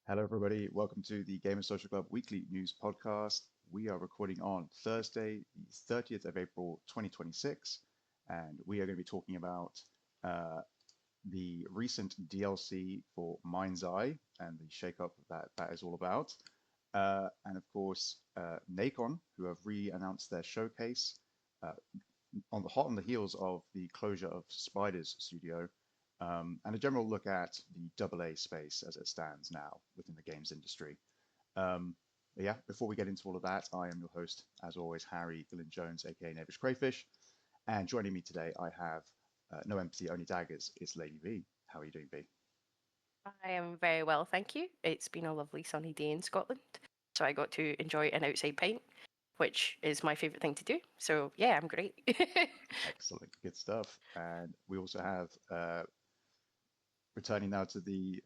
Hello, everybody. Welcome to the Gamer Social Club Weekly News Podcast. We are recording on Thursday, the 30th of April, 2026, and we are going to be talking about uh, the recent DLC for MindsEye and the shakeup that is all about. And of course, NACON, who have re-announced their showcase uh, hot on the heels of the closure of Spider's studio, and a general look at the AA space as it stands now within the games industry. But yeah, before we get into all of that, I am your host, as always, Harry Gillen Jones, aka Knavish Crayfish, and joining me today, I have no empathy, only daggers. It's Lady V. How are you doing, V? I am very well, thank you. It's been a lovely sunny day in Scotland, so I got to enjoy an outside pint, which is my favourite thing to do. So yeah, I'm great. Excellent, good stuff. And we also have returning now to the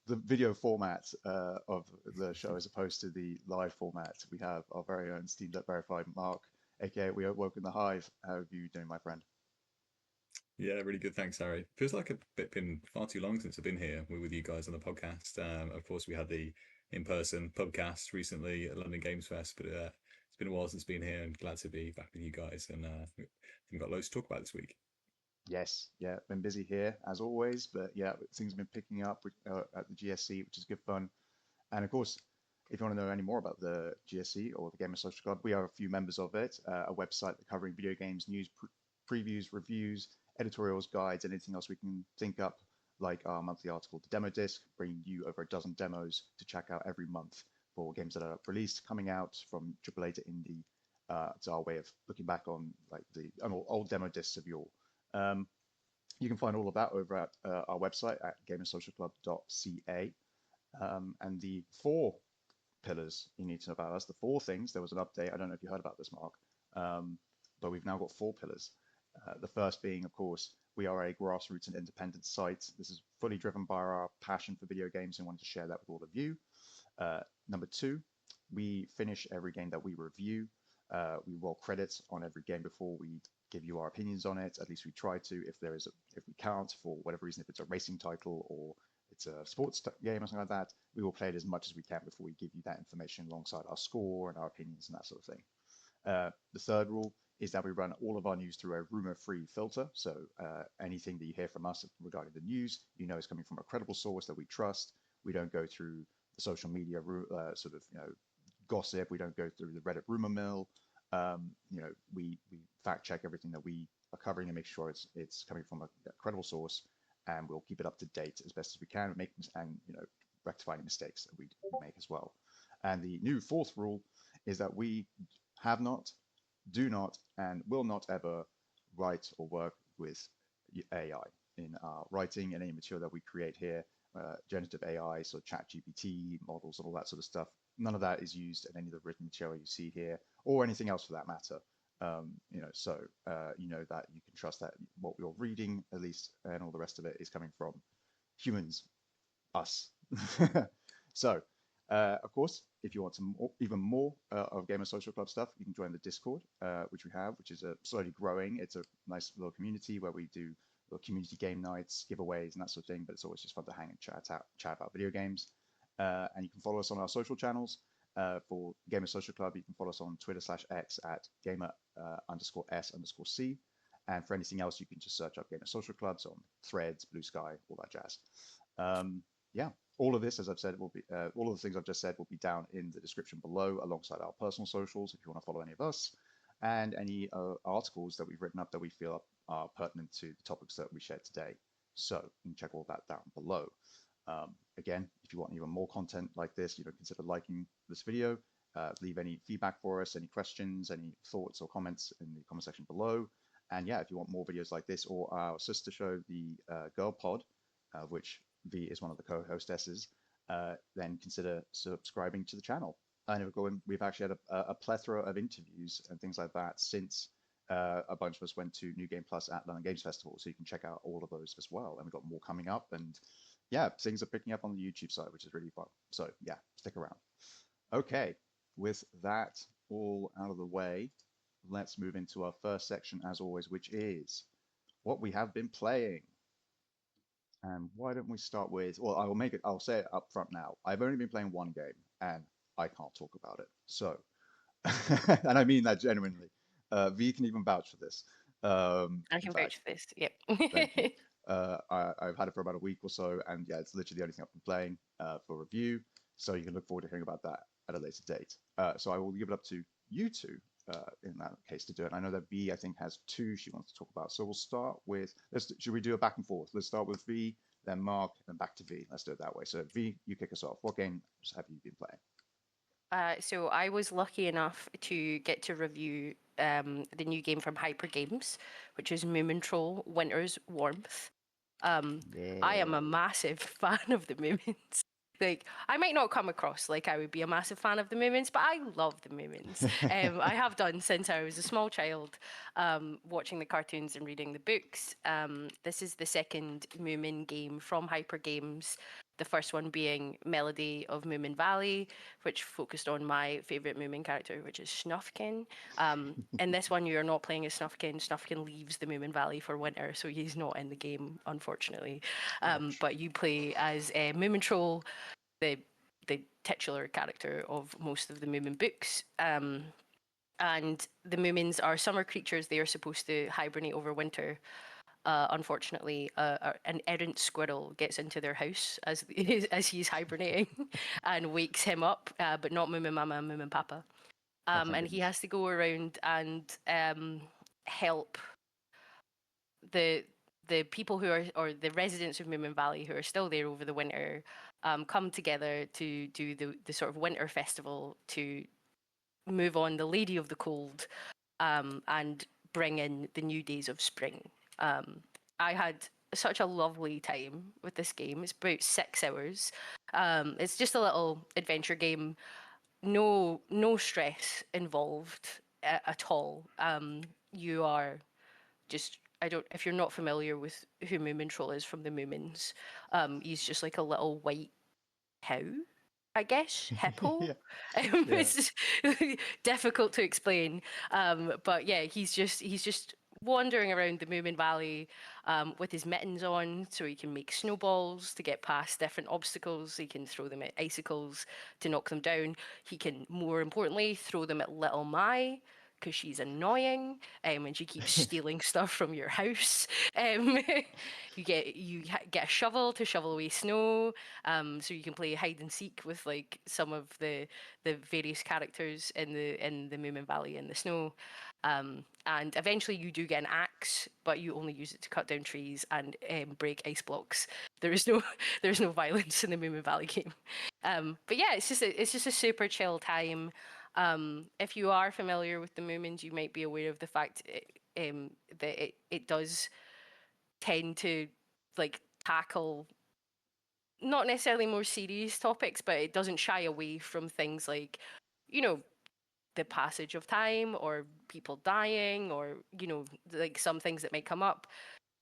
video format of the show as opposed to the live format. We have our very own Steamed Up Verified Mark, aka We Awoke in the Hive. How are you doing, my friend? Yeah, really good. Thanks, Harry. Feels like it's been far too long since I've been here with you guys on the podcast. Of course, we had the in-person podcast recently at London Games Fest, but it's been a while since been here, and glad to be back with you guys. And we've got loads to talk about this week. Yes, yeah, been busy here as always, but yeah, things have been picking up at the GSC, which is good fun. And of course, if you want to know any more about the GSC or the Gamer Social Club, we are a few members of it, a website covering video games, news, previews, reviews, editorials, guides, and anything else we can think up, like our monthly article, The Demo Disc, bringing you over a dozen demos to check out every month for games that are released, coming out from AAA to indie. It's our way of looking back on like the old demo discs of yore. Um, you can find all of that over at our website at gamersocialclub.ca. And the four pillars you need to know about us, the four things, there was an update. I don't know if you heard about this, Mark, but we've now got four pillars. The first being, of course, we are a grassroots and independent site. This is fully driven by our passion for video games and wanted to share that with all of you. Number two, we finish every game that we review. We roll credits on every game before we give you our opinions on it. At least we try to. If we can't, for whatever reason, if it's a racing title or it's a sports game or something like that, we will play it as much as we can before we give you that information alongside our score and our opinions and that sort of thing. The third rule is that we run all of our news through a rumor-free filter. So anything that you hear from us regarding the news, you know, is coming from a credible source that we trust. We don't go through the social media gossip. We don't go through the Reddit rumor mill. We fact check everything that we are covering and make sure it's coming from a credible source, and we'll keep it up to date as best as we can, rectify any mistakes that we make as well. And the new fourth rule is that we have not, do not, and will not ever write or work with AI in our writing and any material that we create here. Generative AI, so chat GPT models and all that sort of stuff. None of that is used in any of the written material you see here or anything else for that matter. You know that you can trust that what you're reading, at least, and all the rest of it is coming from humans, us. So, of course, if you want some even more of Gamer Social Club stuff, you can join the Discord, which we have, which is slowly growing. It's a nice little community where we do little community game nights, giveaways, and that sort of thing. But it's always just fun to hang and chat about video games. And you can follow us on our social channels. For Gamer Social Club, you can follow us on Twitter/X at gamer_S_C. And for anything else, you can just search up Gamer Social Clubs on Threads, Blue Sky, all that jazz. Yeah, all of this, as I've said, will be all of the things I've just said will be down in the description below, alongside our personal socials if you want to follow any of us, and any articles that we've written up that we feel are pertinent to the topics that we shared today. So you can check all that down below. Again, if you want even more content like this, consider liking this video. Leave any feedback for us, any questions, any thoughts or comments in the comment section below. And yeah, if you want more videos like this or our sister show, the Girl Pod, which V is one of the co-hostesses, then consider subscribing to the channel. And we've actually had a plethora of interviews and things like that since a bunch of us went to New Game Plus at London Games Festival. So you can check out all of those as well. And we've got more coming up. And yeah, things are picking up on the YouTube side, which is really fun. So yeah, stick around. Okay, with that all out of the way, let's move into our first section as always, which is what we have been playing. And why don't we start with, well, I'll say it up front now. I've only been playing one game and I can't talk about it. So, and I mean that genuinely. V can even vouch for this. I In can fact, vouch for this. Yep. thank you. I've had it for about a week or so, and yeah, it's literally the only thing I've been playing for review. So you can look forward to hearing about that at a later date. So I will give it up to you two in that case to do it. I know that V, I think, has two she wants to talk about. So we'll start with, should we do a back and forth? Let's start with V, then Mark, then back to V. Let's do it that way. So V, you kick us off. What games have you been playing? So I was lucky enough to get to review the new game from Hyper Games, which is Moomin Troll Winter's Warmth. I am a massive fan of the Moomins. Like, I might not come across like I would be a massive fan of the Moomins, but I love the Moomins. I have done since I was a small child, watching the cartoons and reading the books. This is the second Moomin game from Hyper Games. The first one being Melody of Moomin Valley, which focused on my favourite Moomin character, which is Snufkin. In this one, you're not playing as Snufkin. Snufkin leaves the Moomin Valley for winter, so he's not in the game, unfortunately. But you play as a Moomin Troll, the titular character of most of the Moomin books. And the Moomins are summer creatures. They are supposed to hibernate over winter. Unfortunately, an errant squirrel gets into their house as he's hibernating and wakes him up, but not Moomin Mama and Moomin Papa. And he has to go around and help the people who are, or the residents of Moomin Valley who are still there over the winter, come together to do the sort of winter festival to move on the Lady of the Cold, and bring in the new days of spring. I had such a lovely time with this game. It's about 6 hours. It's just a little adventure game. No stress involved at all. You are just, if you're not familiar with who Moomin Troll is from the Moomins, he's just like a little white cow, I guess, hippo. Yeah. It's difficult to explain, but yeah, he's just wandering around the Moomin Valley, with his mittens on, so he can make snowballs to get past different obstacles. He can throw them at icicles to knock them down. He can, more importantly, throw them at Little Mai, because she's annoying, and she keeps stealing stuff from your house. You get a shovel to shovel away snow, so you can play hide and seek with like some of the various characters in the Moomin Valley in the snow. And eventually you do get an axe, but you only use it to cut down trees and break ice blocks. There's no violence in the Moomin Valley game. But yeah, it's just a super chill time. If you are familiar with the Moomins, you might be aware of the fact that it does tend to like tackle not necessarily more serious topics, but it doesn't shy away from things like, the passage of time or people dying, or like some things that might come up.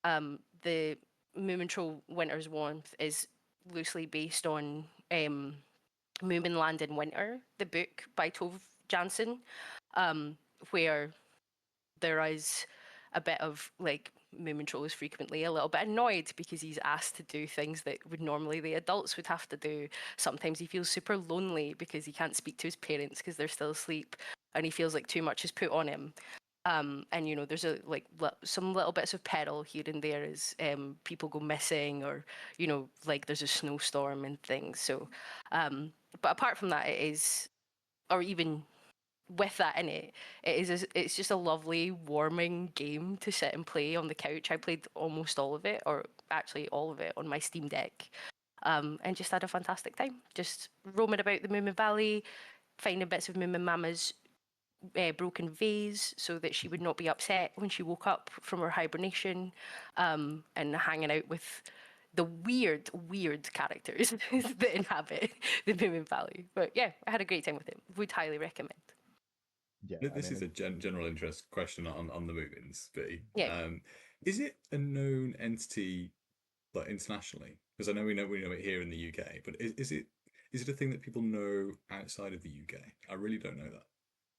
The Moomin Troll Winter's Warmth is loosely based on Moomin Land in Winter, the book by Tove Jansson, where there is a bit of like Moomin Troll is frequently a little bit annoyed because he's asked to do things that would normally the adults would have to do. Sometimes he feels super lonely because he can't speak to his parents because they're still asleep, and he feels like too much is put on him. And there's some little bits of peril here and there as people go missing, or like there's a snowstorm and things. So, but apart from that, it is, or even with that in it, it's just a lovely, warming game to sit and play on the couch. I played almost all of it, or actually all of it, on my Steam Deck, and just had a fantastic time. Just roaming about the Moomin Valley, finding bits of Moomin Mama's broken vase so that she would not be upset when she woke up from her hibernation, and hanging out with the weird characters that inhabit the Moomin Valley. But yeah, I had a great time with it. Would highly recommend. Yeah, This is a general interest question on the Moomins, but Yeah. Is it a known entity like internationally? Because I know we know it here in the UK, but is it a thing that people know outside of the UK? I really don't know that.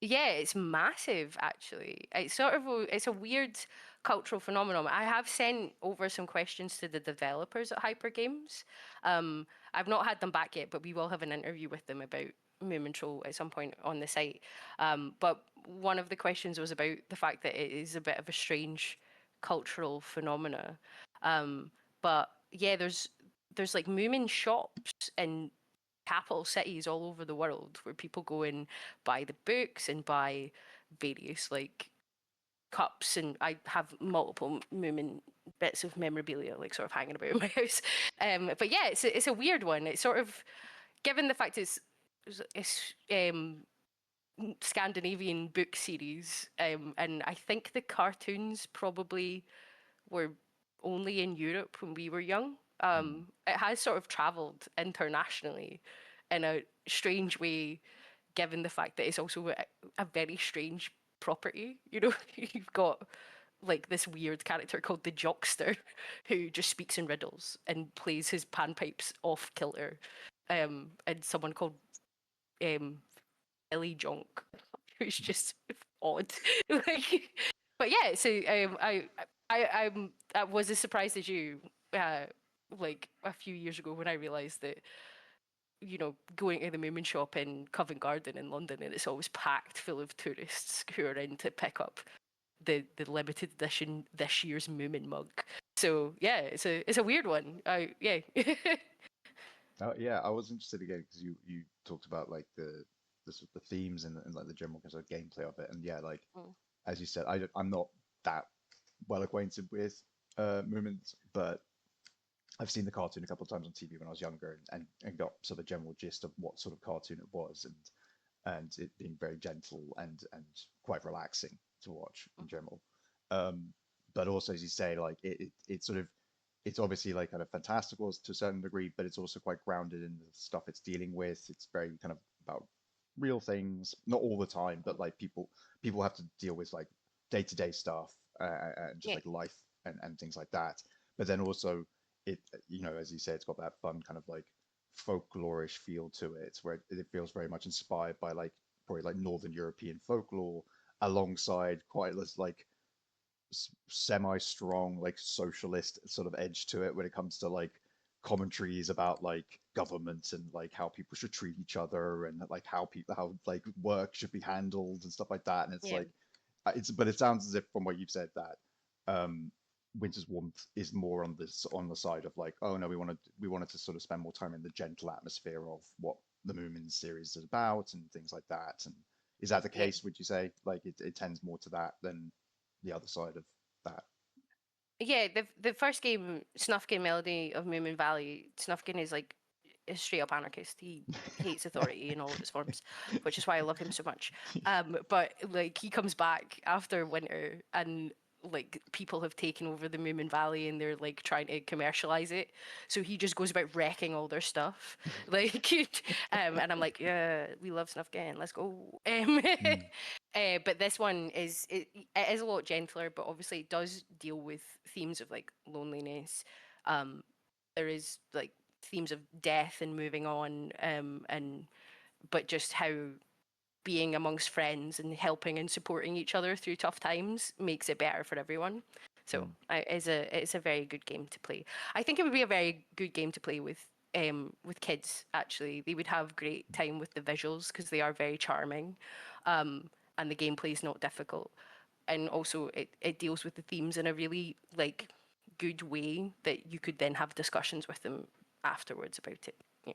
Yeah, it's massive actually. It's a weird cultural phenomenon. I have sent over some questions to the developers at Hyper Games. I've not had them back yet, but we will have an interview with them about Moon Patrol at some point on the site. But one of the questions was about the fact that it is a bit of a strange cultural phenomena. But yeah, there's like Moomin shops in capital cities all over the world where people go and buy the books and buy various like cups, and I have multiple Moomin bits of memorabilia like sort of hanging about in my house. But yeah, it's a weird one. It's sort of, given the fact it's Scandinavian book series, and I think the cartoons probably were only in Europe when we were young. It has sort of travelled internationally in a strange way, given the fact that it's also a very strange property. You know, you've got like this weird character called the Jockster, who just speaks in riddles and plays his panpipes off kilter, and someone called um, Billy Jonk, who's just odd. Like, but yeah, so I was as surprised as you, uh, like a few years ago when I realised that, you know, going to the Moomin shop in Covent Garden in London, and it's always packed full of tourists who are in to pick up the limited edition this year's Moomin mug. So yeah, it's a weird one. Yeah. Yeah, I was interested again because you talked about like the themes and like the general kind of gameplay of it, and yeah, like Mm. as you said, I'm not that well acquainted with Moomins, but I've seen the cartoon a couple of times on TV when I was younger, and got sort of general gist of what sort of cartoon it was, and it being very gentle and quite relaxing to watch in general. Um, but also, as you say, like it's sort of, it's obviously like kind of fantastical to a certain degree, but it's also quite grounded in the stuff it's dealing with. It's very kind of about real things, not all the time, but like people have to deal with like day-to-day stuff, and just Yeah. like life and things like that. But then also it, you know, as you say, it's got that fun kind of like folklorish feel to it, where it feels very much inspired by like probably like Northern European folklore, alongside quite this like semi-strong like socialist sort of edge to it when it comes to like commentaries about like government and like how people should treat each other, and like how like work should be handled and stuff like that. And it's Yeah. like it's, but it sounds as if from what you've said that Winter's Warmth is more on this, on the side of like, oh no, we wanted to sort of spend more time in the gentle atmosphere of what the Moomin series is about and things like that. And is that the Yeah. case, would you say? Like it tends more to that than the other side of that? Yeah, the first game, Snufkin Melody of Moomin Valley, Snufkin is like a straight up anarchist. He hates authority in all of its forms, which is why I love him so much. But like he comes back after winter, and like people have taken over the Moomin Valley and they're like trying to commercialize it. So he just goes about wrecking all their stuff. Like and I'm like, yeah, we love Snufkin, let's go. Mm, But this one it is a lot gentler, but obviously it does deal with themes of like loneliness. Um, there is like themes of death and moving on, and but just how being amongst friends and helping and supporting each other through tough times makes it better for everyone. So mm, it's a very good game to play. I think it would be a very good game to play with kids. Actually, they would have great time with the visuals because they are very charming, and the gameplay is not difficult, and also it deals with the themes in a really like good way that you could then have discussions with them afterwards about it. Yeah.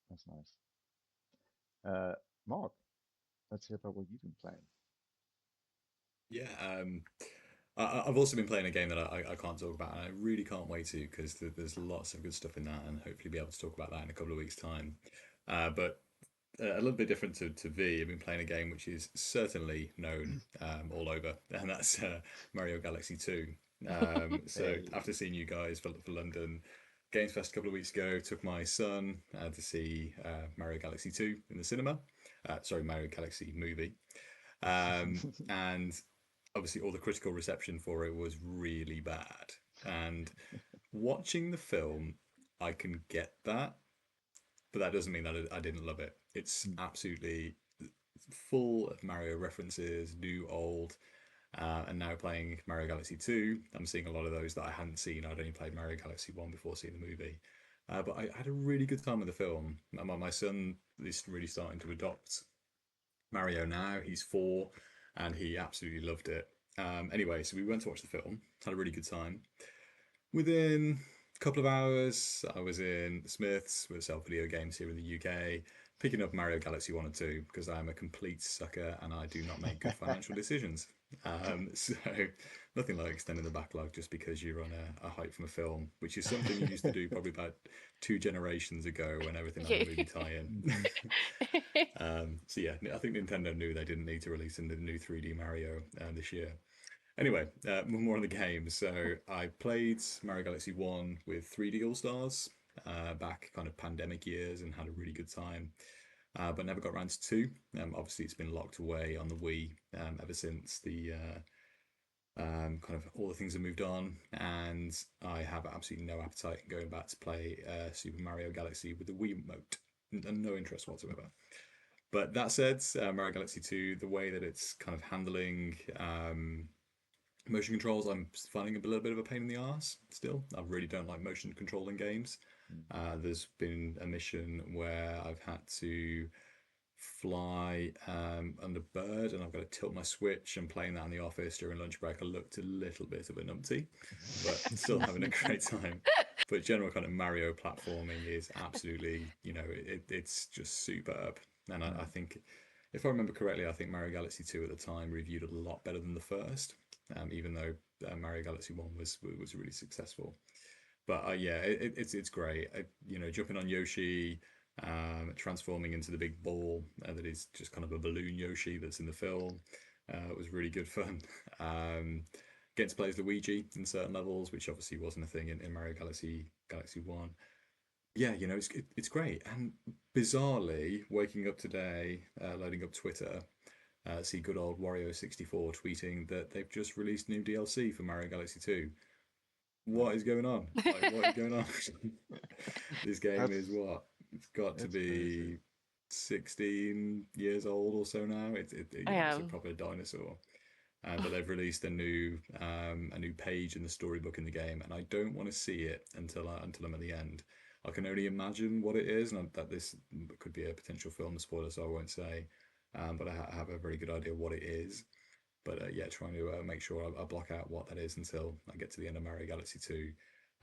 that's nice. Mark, let's hear about what you've been playing. Yeah, I've also been playing a game that I can't talk about, and I really can't wait to, because there's lots of good stuff in that, and hopefully be able to talk about that in a couple of weeks' time. But a little bit different to V, I've been playing a game which is certainly known all over, and that's Mario Galaxy 2. So Hey. after seeing you guys for London Games Fest a couple of weeks ago, took my son to see Mario Galaxy 2 in the cinema. Sorry, Mario Galaxy movie. And obviously all the critical reception for it was really bad. And watching the film, I can get that, but that doesn't mean that I didn't love it. It's Mm, absolutely full of Mario references, new, old, and now playing Mario Galaxy 2. I'm seeing a lot of those that I hadn't seen. I'd only played Mario Galaxy 1 before seeing the movie. But I had a really good time with the film. My son is really starting to adopt Mario now. He's 4 and he absolutely loved it. Anyway, so we went to watch the film, had a really good time. Within a couple of hours, I was in the Smiths with sell video games here in the UK, picking up Mario Galaxy 1 and 2 because I am a complete sucker and I do not make good financial decisions. So nothing like extending the backlog just because you're on a hype from a film, which is something you used to do probably about 2 generations ago when everything had a movie tie-in. So yeah, I think Nintendo knew they didn't need to release a new 3D Mario this year. Anyway, more on the game. So I played Mario Galaxy 1 with 3D All-Stars back kind of pandemic years and had a really good time. But never got around to 2. Obviously, it's been locked away on the Wii ever since the kind of all the things have moved on, and I have absolutely no appetite in going back to play Super Mario Galaxy with the Wii remote, and no interest whatsoever. But that said, Mario Galaxy 2, the way that it's kind of handling motion controls, I'm finding a little bit of a pain in the arse still. I really don't like motion control in games. There's been a mission where I've had to fly under bird and I've got to tilt my switch and playing that in the office during lunch break. I looked a little bit of a numpty, but still having a great time. But general kind of Mario platforming is absolutely, it's just superb. And I think, if I remember correctly, I think Mario Galaxy 2 at the time reviewed a lot better than the first, even though Mario Galaxy 1 was really successful. But yeah, it's great. Jumping on Yoshi, transforming into the big ball that is just kind of a balloon Yoshi that's in the film. It was really good fun. Getting to play as Luigi in certain levels, which obviously wasn't a thing in Mario Galaxy 1. Yeah, it's great. And bizarrely, waking up today, loading up Twitter, see good old Wario64 tweeting that they've just released new DLC for Mario Galaxy 2. What is going on? What is going on? This game is what? It's got to be crazy. 16 years old or so now. It's a proper dinosaur. But they've released a new page in the storybook in the game, and I don't want to see it until I'm at the end. I can only imagine what it is, and that this could be a potential film spoiler, so I won't say. But I have a very good idea what it is. But yeah, trying to make sure I block out what that is until I get to the end of Mario Galaxy 2.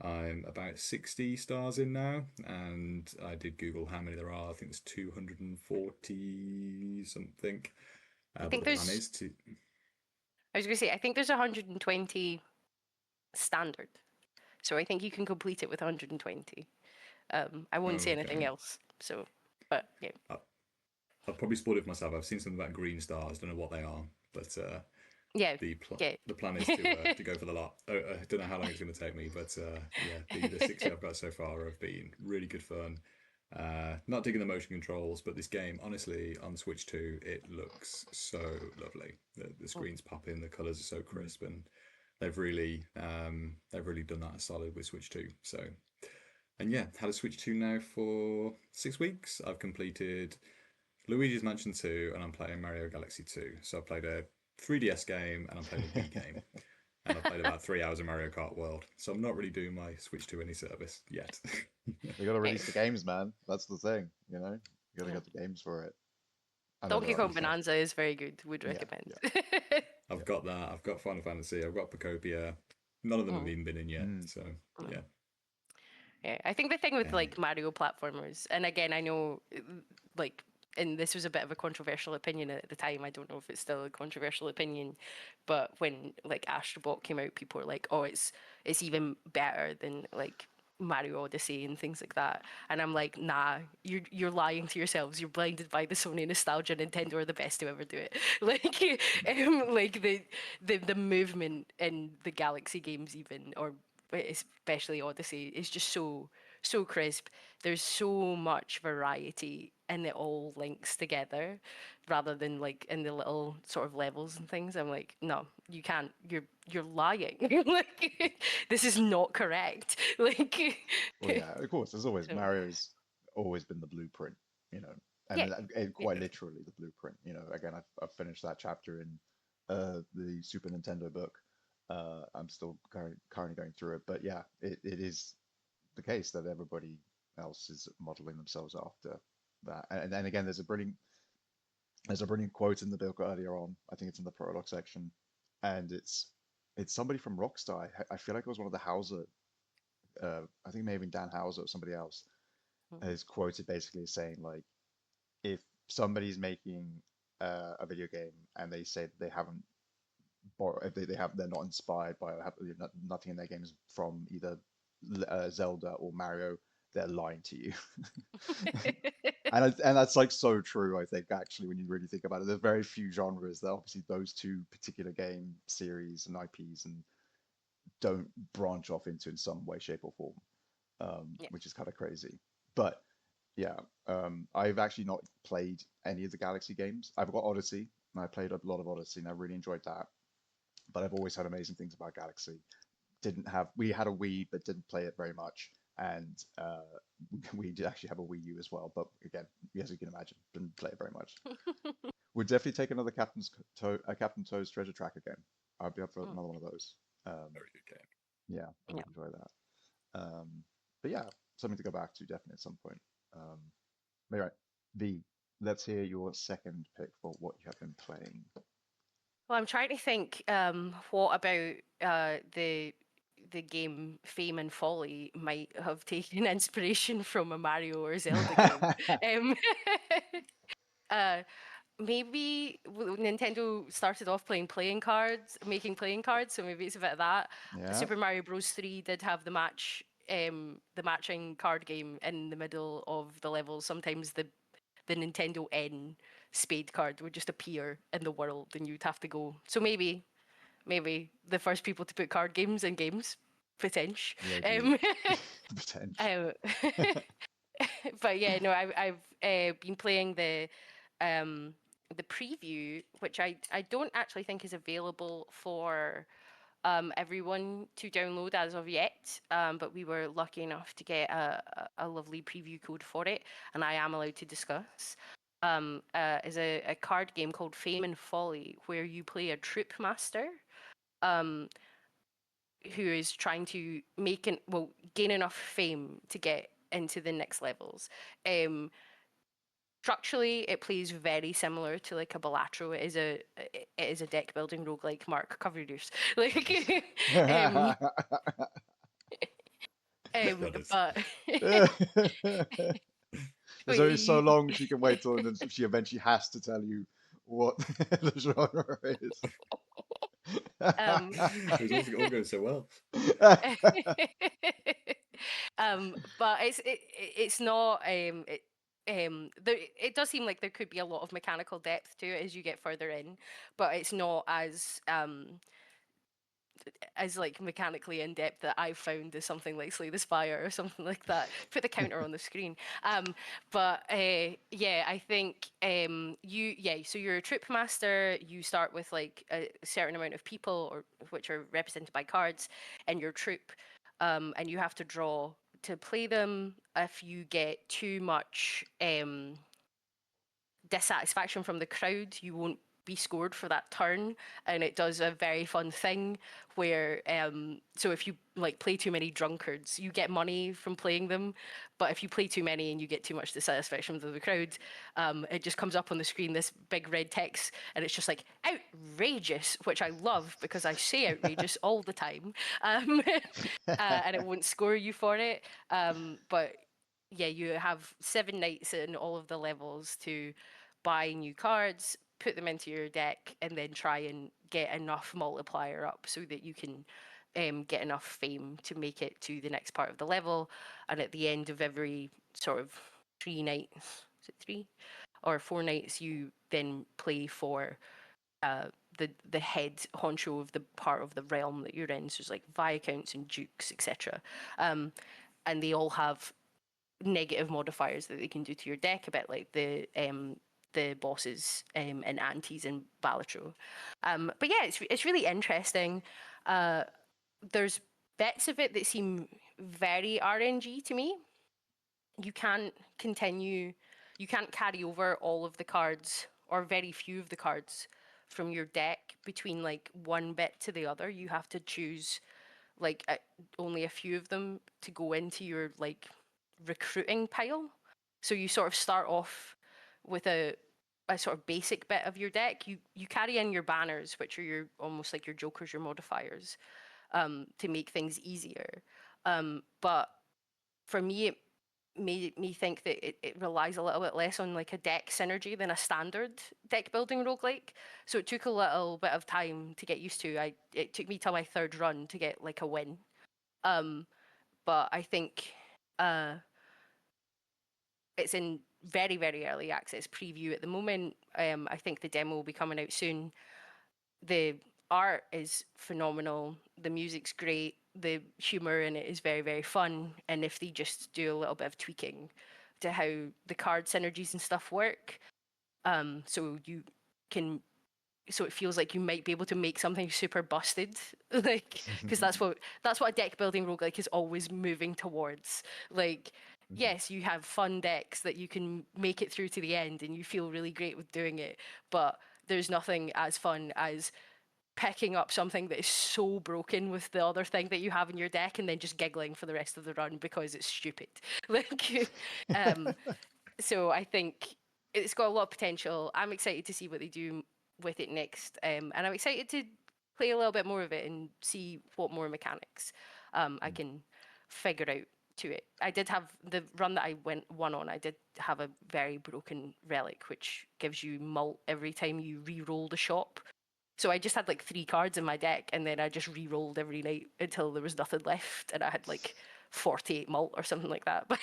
I'm about 60 stars in now, and I did Google how many there are. I think there's 240 something. I think there's. I was going to say, I think there's 120 standard. So I think you can complete it with 120. I won't say anything else. So, but yeah. I've probably spoiled it for myself. I've seen something about green stars. Don't know what they are, but the plan is to go for the lot. I don't know how long it's going to take me, but yeah, the 60 I've got so far have been really good fun. Not digging the motion controls, but this game, honestly, on Switch 2, it looks so lovely. The screens pop in, the colours are so crisp, and they've really done that solid with Switch 2. So, and yeah, had a Switch 2 now for 6 weeks. I've completed Luigi's Mansion 2, and I'm playing Mario Galaxy 2. So I played a 3DS game, and I'm playing a Wii game. And I've played about 3 hours of Mario Kart World. So I'm not really doing my Switch 2 any service yet. You got to release the games, man. That's the thing, You got to get the games for it. Donkey Kong Bonanza is very good. Would recommend. Yeah. I've got that. I've got Final Fantasy. I've got Pocopia. None of them have even been in yet. So, yeah. Yeah, I think the thing with like Mario platformers, and again, I know like, and this was a bit of a controversial opinion at the time. I don't know if it's still a controversial opinion, but when like Astro Bot came out, people were like, "Oh, it's even better than like Mario Odyssey and things like that." And I'm like, "Nah, you're lying to yourselves. You're blinded by the Sony nostalgia. Nintendo are the best to ever do it." Like the movement in the Galaxy games, even, or especially Odyssey, is just so crisp. There's so much variety, and it all links together rather than like in the little sort of levels and things. I'm like, no, you can't. You're lying. Like, this is not correct. Like, well, yeah, of course. There's always Mario's always been the blueprint. and Yeah. quite literally the blueprint. You know, again, I've finished that chapter in the Super Nintendo book. I'm still currently going through it, but yeah, it is the case that everybody else is modeling themselves after that. And then again, there's a brilliant quote in the book earlier on. I think it's in the prologue section, and it's somebody from Rockstar. I feel like it was one of the Hauser. I think maybe Dan Hauser or somebody else is quoted basically as saying like, if somebody's making a video game and they say that they haven't borrowed, they're not inspired by nothing in their games from either Zelda or Mario, they're lying to you. And that's like so true, I think, actually, when you really think about it. There's very few genres that obviously those two particular game series and IPs and don't branch off into in some way, shape, or form, Yeah. which is kind of crazy. But yeah, I've actually not played any of the Galaxy games. I've got Odyssey, and I played a lot of Odyssey, and I really enjoyed that. But I've always had amazing things about Galaxy. We had a Wii, but didn't play it very much, and we did actually have a Wii U as well. But again, as you can imagine, didn't play it very much. Would definitely take another Captain Toad's Treasure Tracker game. I'd be up for another one of those. Very good game. Yeah, I would enjoy that. But yeah, something to go back to definitely at some point. All right, V, let's hear your second pick for what you have been playing. Well, I'm trying to think what about the game Fame and Folly might have taken inspiration from a Mario or Zelda game. Maybe Nintendo started off making playing cards, so maybe it's a bit of that. Yeah. Super Mario Bros. 3 did have the matching card game in the middle of the level. Sometimes the Nintendo N spade card would just appear in the world and you'd have to go. So maybe the first people to put card games in games, potential. Potential. But yeah, no, I've been playing the preview, which I don't actually think is available for everyone to download as of yet, but we were lucky enough to get a lovely preview code for it, and I am allowed to discuss. Is a card game called Fame and Folly, where you play a troop master, who is trying to gain enough fame to get into the next levels. Structurally, it plays very similar to like a Balatro. It is a deck building roguelike. Mark, cover your ears. Like, but there's only so long she can wait till she eventually has to tell you what the genre is. It all goes so well. But it's not it does seem like there could be a lot of mechanical depth to it as you get further in, but it's not as like mechanically in depth that I've found as something like Slay the Spire or something like that. Put the counter on the screen. But yeah, I think so you're a troop master. You start with like a certain amount of people, or which are represented by cards, in your troop, and you have to draw to play them. If you get too much dissatisfaction from the crowd, you won't be scored for that turn, and it does a very fun thing where so if you like play too many drunkards, you get money from playing them, but if you play too many and you get too much dissatisfaction from the crowd, it just comes up on the screen, this big red text, and it's just like outrageous, which I love because I say outrageous all the time, and it won't score you for it, but yeah, you have 7 nights in all of the levels to buy new cards, put them into your deck, and then try and get enough multiplier up so that you can get enough fame to make it to the next part of the level. And at the end of every sort of 3 nights, is it 3 or 4 nights, you then play for the head honcho of the part of the realm that you're in. So it's like viscounts and dukes, etc. And they all have negative modifiers that they can do to your deck, a bit like the bosses and antis in Balatro. But yeah, it's really interesting. There's bits of it that seem very RNG to me. You can't continue you can't carry over all of the cards or very few of the cards from your deck between like one bit to the other. You have to choose like only a few of them to go into your like recruiting pile. So you sort of start off with a sort of basic bit of your deck. You carry in your banners, which are your almost like your jokers, your modifiers, to make things easier. But for me, it made me think that it relies a little bit less on like a deck synergy than a standard deck building roguelike. So it took a little bit of time to get used to. It took me till my third run to get like a win. But I think it's in very, very early access preview at the moment. I think the demo will be coming out soon. The art is phenomenal. The music's great. The humor in it is very, very fun. And if they just do a little bit of tweaking to how the card synergies and stuff work, so you can, so it feels like you might be able to make something super busted, like because that's what a deck building roguelike is always moving towards. Like, yes, you have fun decks that you can make it through to the end, and you feel really great with doing it. But there's nothing as fun as picking up something that is so broken with the other thing that you have in your deck and then just giggling for the rest of the run because it's stupid. Like, so I think it's got a lot of potential. I'm excited to see what they do with it next, and I'm excited to play a little bit more of it and see what more mechanics I can figure out to it. I did have the run that I won on. I did have a very broken relic, which gives you mult every time you re-roll the shop. So I just had like 3 cards in my deck, and then I just re-rolled every night until there was nothing left, and I had like 48 mult or something like that. But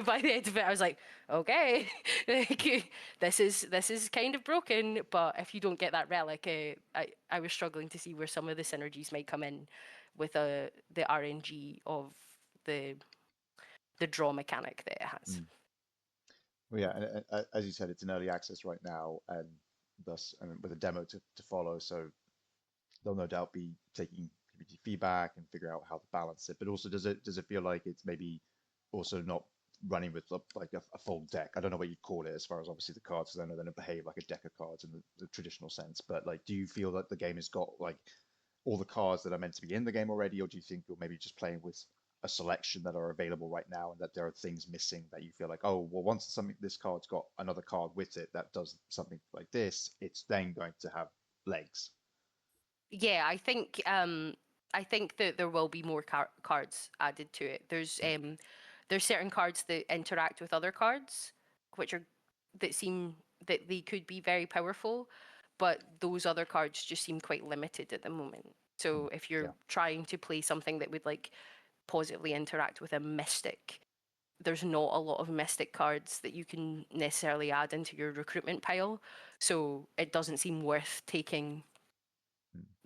by the end of it, I was like, okay, like, this is kind of broken. But if you don't get that relic, I was struggling to see where some of the synergies might come in with the RNG of the draw mechanic that it has. Well, yeah, and as you said, it's in early access right now, and thus, with a demo to follow. So they'll no doubt be taking community feedback and figure out how to balance it. But also, does it feel like it's maybe also not running with like a full deck? I don't know what you'd call it as far as obviously the cards, because I know they don't behave like a deck of cards in the traditional sense. But like, do you feel that the game has got like all the cards that are meant to be in the game already, or do you think you're maybe just playing with a selection that are available right now, and that there are things missing that you feel like, oh, well, once this card's got another card with it that does something like this, it's then going to have legs? Yeah, I think that there will be more cards added to it. There's certain cards that interact with other cards, which are that seem that they could be very powerful, but those other cards just seem quite limited at the moment. So if you're trying to play something that would like positively interact with a mystic, there's not a lot of mystic cards that you can necessarily add into your recruitment pile. So it doesn't seem worth taking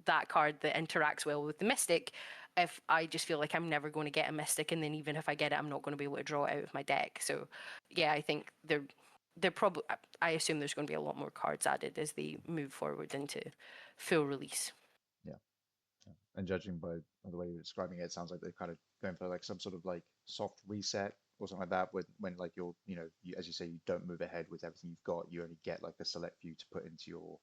that card that interacts well with the mystic if I just feel like I'm never going to get a mystic, and then even if I get it, I'm not going to be able to draw it out of my deck. So yeah, I think they're probably, I assume there's going to be a lot more cards added as they move forward into full release. Yeah. And judging by the way you're describing it, it sounds like they're kind of going for like some sort of like soft reset or something like that, when like you as you say, you don't move ahead with everything you've got, you only get like a select few to put into your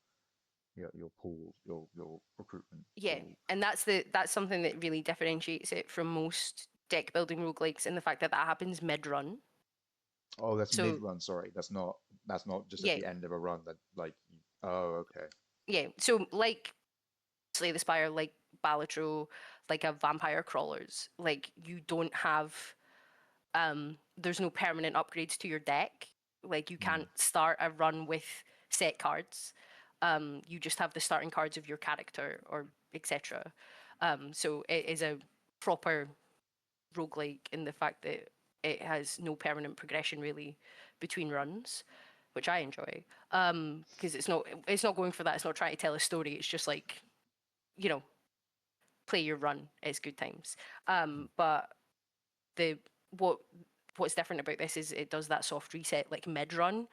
pool, your recruitment Yeah, pool. and that's something that really differentiates it from most deck building roguelikes, in the fact that happens mid run. Oh, that's So mid run. Sorry, that's not just at yeah, the end of a run. That like, oh, okay. yeah. So like Slay the Spire, like Balatro, like a Vampire Crawlers, like you don't have there's no permanent upgrades to your deck. Like you can't start a run with set cards. You just have the starting cards of your character or etc. So it is a proper roguelike in the fact that it has no permanent progression really between runs, which I enjoy. Because it's not going for that. It's not trying to tell a story. It's just like, play your run. It's good times. But the what's different about this is it does that soft reset like mid run,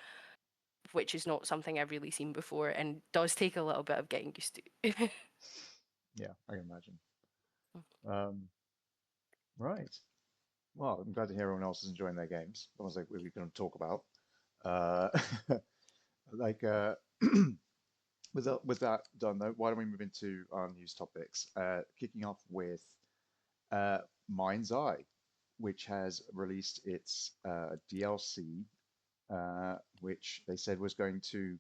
which is not something I've really seen before, and does take a little bit of getting used to. Yeah, I can imagine. Right. Well, I'm glad to hear everyone else is enjoying their games. The ones that we're going to talk about. Uh, like with that done though, why don't we move into our news topics? Kicking off with uh, MindsEye, which has released its DLC, which they said was going to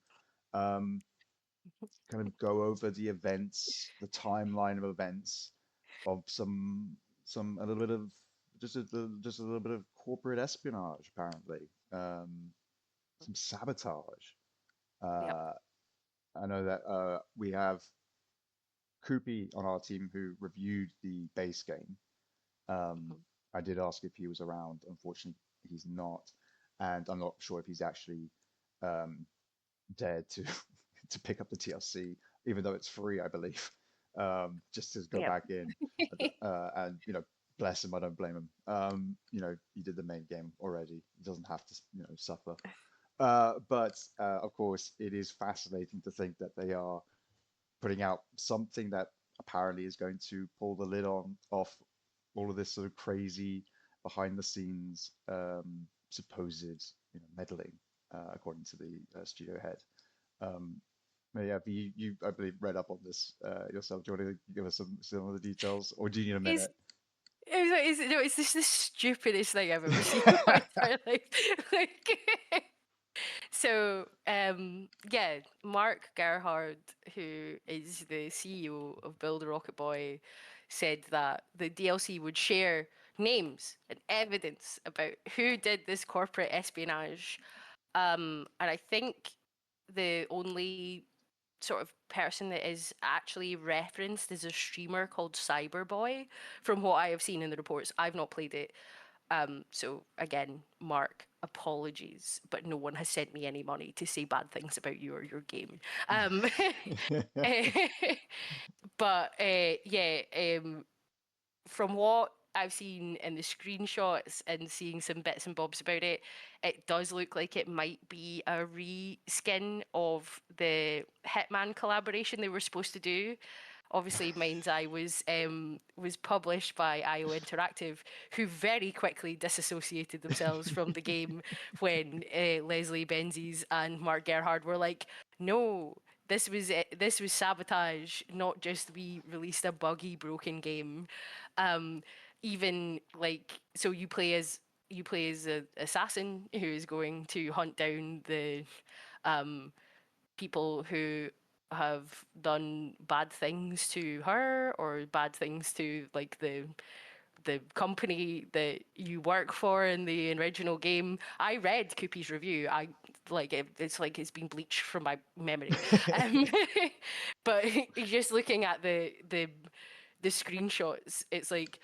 um, kind of go over the events, the timeline of events of some a little bit of just a little bit of corporate espionage, apparently, some sabotage. Yep. Uh, I know that we have Koopy on our team who reviewed the base game. Um, Mhm. I did ask if he was around. Unfortunately, he's not, and I'm not sure if he's actually um, dared to to pick up the TLC, even though it's free, I believe, just to go Yep. back in. And bless him, I don't blame him. He did the main game already. He doesn't have to, suffer. But of course, it is fascinating to think that they are putting out something that apparently is going to pull the lid on off all of this sort of crazy behind the scenes supposed meddling, according to the studio head. Um, yeah, you I believe read up on this yourself. Do you want to give us some of the details, or do you need a It's minute? it's just the stupidest thing I've ever seen in my entire life. Like, so yeah, Mark Gerhard, who is the CEO of Build a Rocket Boy, said that the DLC would share names and evidence about who did this corporate espionage. And I think the only sort of person that is actually referenced is a streamer called Cyberboy, from what I have seen in the reports. I've not played it. So again, Mark, apologies, but no one has sent me any money to say bad things about you or your game. Um, but yeah, from what I've seen in the screenshots and seeing some bits and bobs about it, it does look like it might be a reskin of the Hitman collaboration they were supposed to do. Obviously, MindsEye was published by IO Interactive, who very quickly disassociated themselves from the game when Leslie Benzies and Mark Gerhard were like, "No, this was it. This was sabotage, not just we released a buggy, broken game." Um, Even like so, you play as an assassin who is going to hunt down the um people who have done bad things to her or bad things to like the company that you work for in the original game. I read Koopy's review. I like it, it's like it's been bleached from my memory. Um, but just looking at the screenshots, it's like,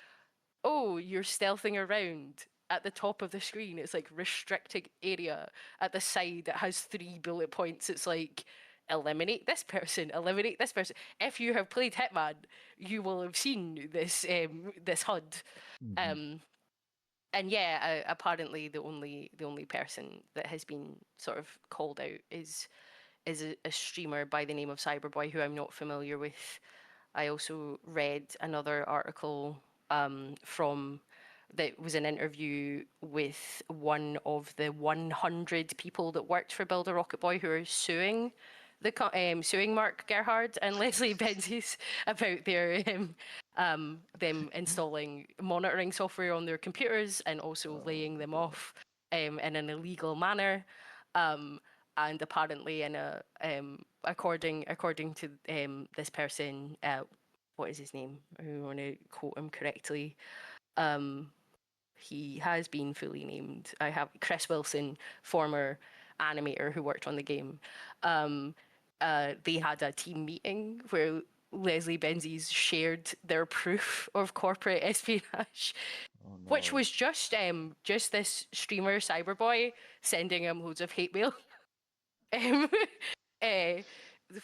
oh, you're stealthing around. At the top of the screen, it's like restricted area. At the side, it has 3 bullet points. It's like eliminate this person, eliminate this person. If you have played Hitman, you will have seen this HUD. Mhm. Um, and yeah, apparently the only person that has been sort of called out is a streamer by the name of Cyberboy, who I'm not familiar with. I also read another article from that was an interview with one of the 100 people that worked for Build a Rocket Boy who are suing Mark Gerhard and Leslie Benzies about their them installing monitoring software on their computers and also Oh laying my them goodness. off in an illegal manner. And apparently, in a according to this person, what is his name? I want to quote him correctly. Um, he has been fully named. I have Chris Wilson, former animator who worked on the game. Um, they had a team meeting where Leslie Benzies shared their proof of corporate espionage, Oh which no. was just this streamer Cyberboy sending him loads of hate mail. Um, eh,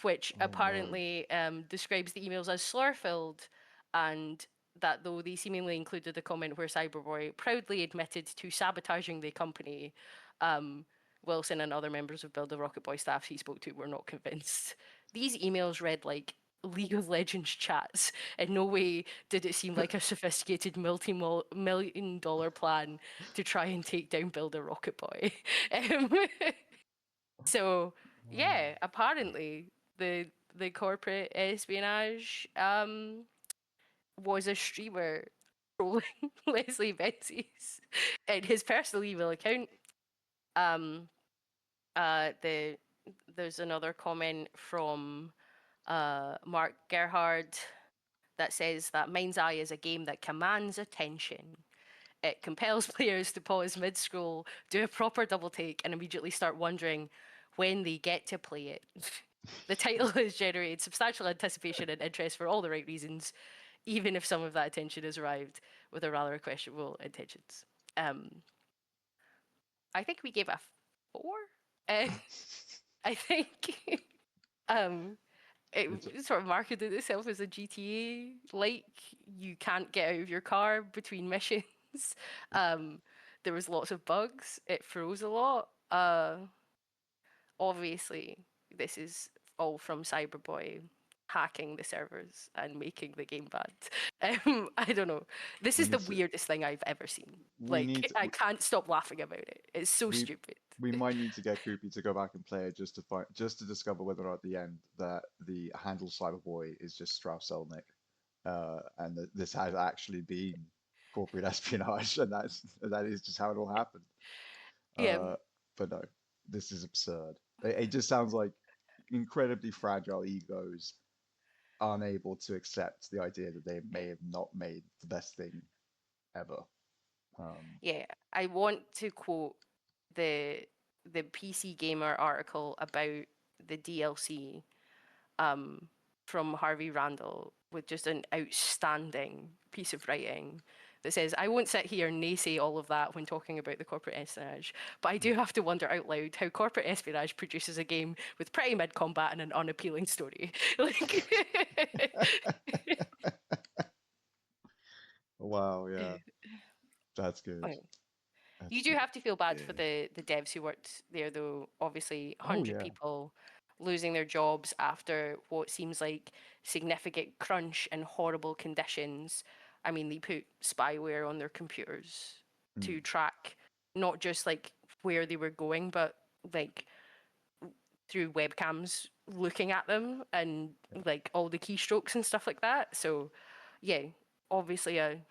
which Oh no. apparently describes the emails as slur-filled, and that though they seemingly included a comment where Cyberboy proudly admitted to sabotaging the company, um, Wilson and other members of Build a Rocket Boy staff he spoke to were not convinced. These emails read like League of Legends chats. In no way did it seem like a sophisticated multi-million dollar plan to try and take down Build a Rocket Boy. Um, So yeah, apparently the corporate espionage was a streamer trolling Leslie Benzies in his personal email account. There's another comment from Mark Gerhard that says that MindsEye is a game that commands attention. It compels players to pause mid-scroll, do a proper double take, and immediately start wondering when they get to play it. The title has generated substantial anticipation and interest for all the right reasons, even if some of that attention has arrived with a rather questionable intentions. I think we gave a 4. I think it sort of marketed itself as a GTA. Like, you can't get out of your car between missions. There was lots of bugs. It froze a lot. Obviously, this is all from Cyberboy hacking the servers and making the game bad. I don't know. This We is the need to- weirdest thing I've ever seen. We need Like, to- I can't stop laughing about it. It's so we- stupid. We might need to get Koopy to go back and play it just to discover whether or not at the end that the handle Cyberboy is just Strauss Zelnick, and that this has actually been corporate espionage, and that is just how it all happened. Yeah. But no, this is absurd. It just sounds like incredibly fragile egos unable to accept the idea that they may have not made the best thing ever. Yeah, I want to quote the PC Gamer article about the DLC from Harvey Randall with just an outstanding piece of writing that says, I won't sit here and naysay all of that when talking about the corporate espionage, but I do have to wonder out loud how corporate espionage produces a game with pretty mid combat and an unappealing story. Like, Wow, yeah, that's good. Okay. That's You do good. have to feel bad for Yeah. the devs who worked there, though. Obviously, Oh, 100 yeah. people losing their jobs after what seems like significant crunch and horrible conditions. I mean, they put spyware on their computers to track not just like where they were going, but like through webcams looking at them and like all the keystrokes and stuff like that. So, yeah, obviously a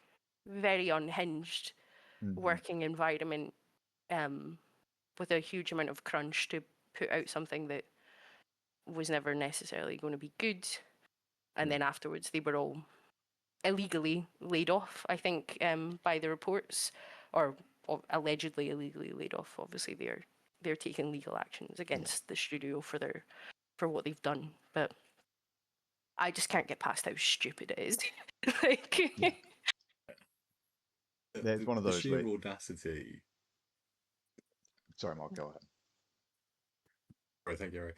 very unhinged Mhm. working environment with a huge amount of crunch to put out something that was never necessarily going to be good. And then afterwards, they were all illegally laid off, I think, by the reports, or allegedly illegally laid off. Obviously, they're taking legal actions against the studio for what they've done. But I just can't get past how stupid it is. Like, Yeah, it's one of The those sheer where- audacity. Sorry, Mark, go ahead. Right, thank you, Harry.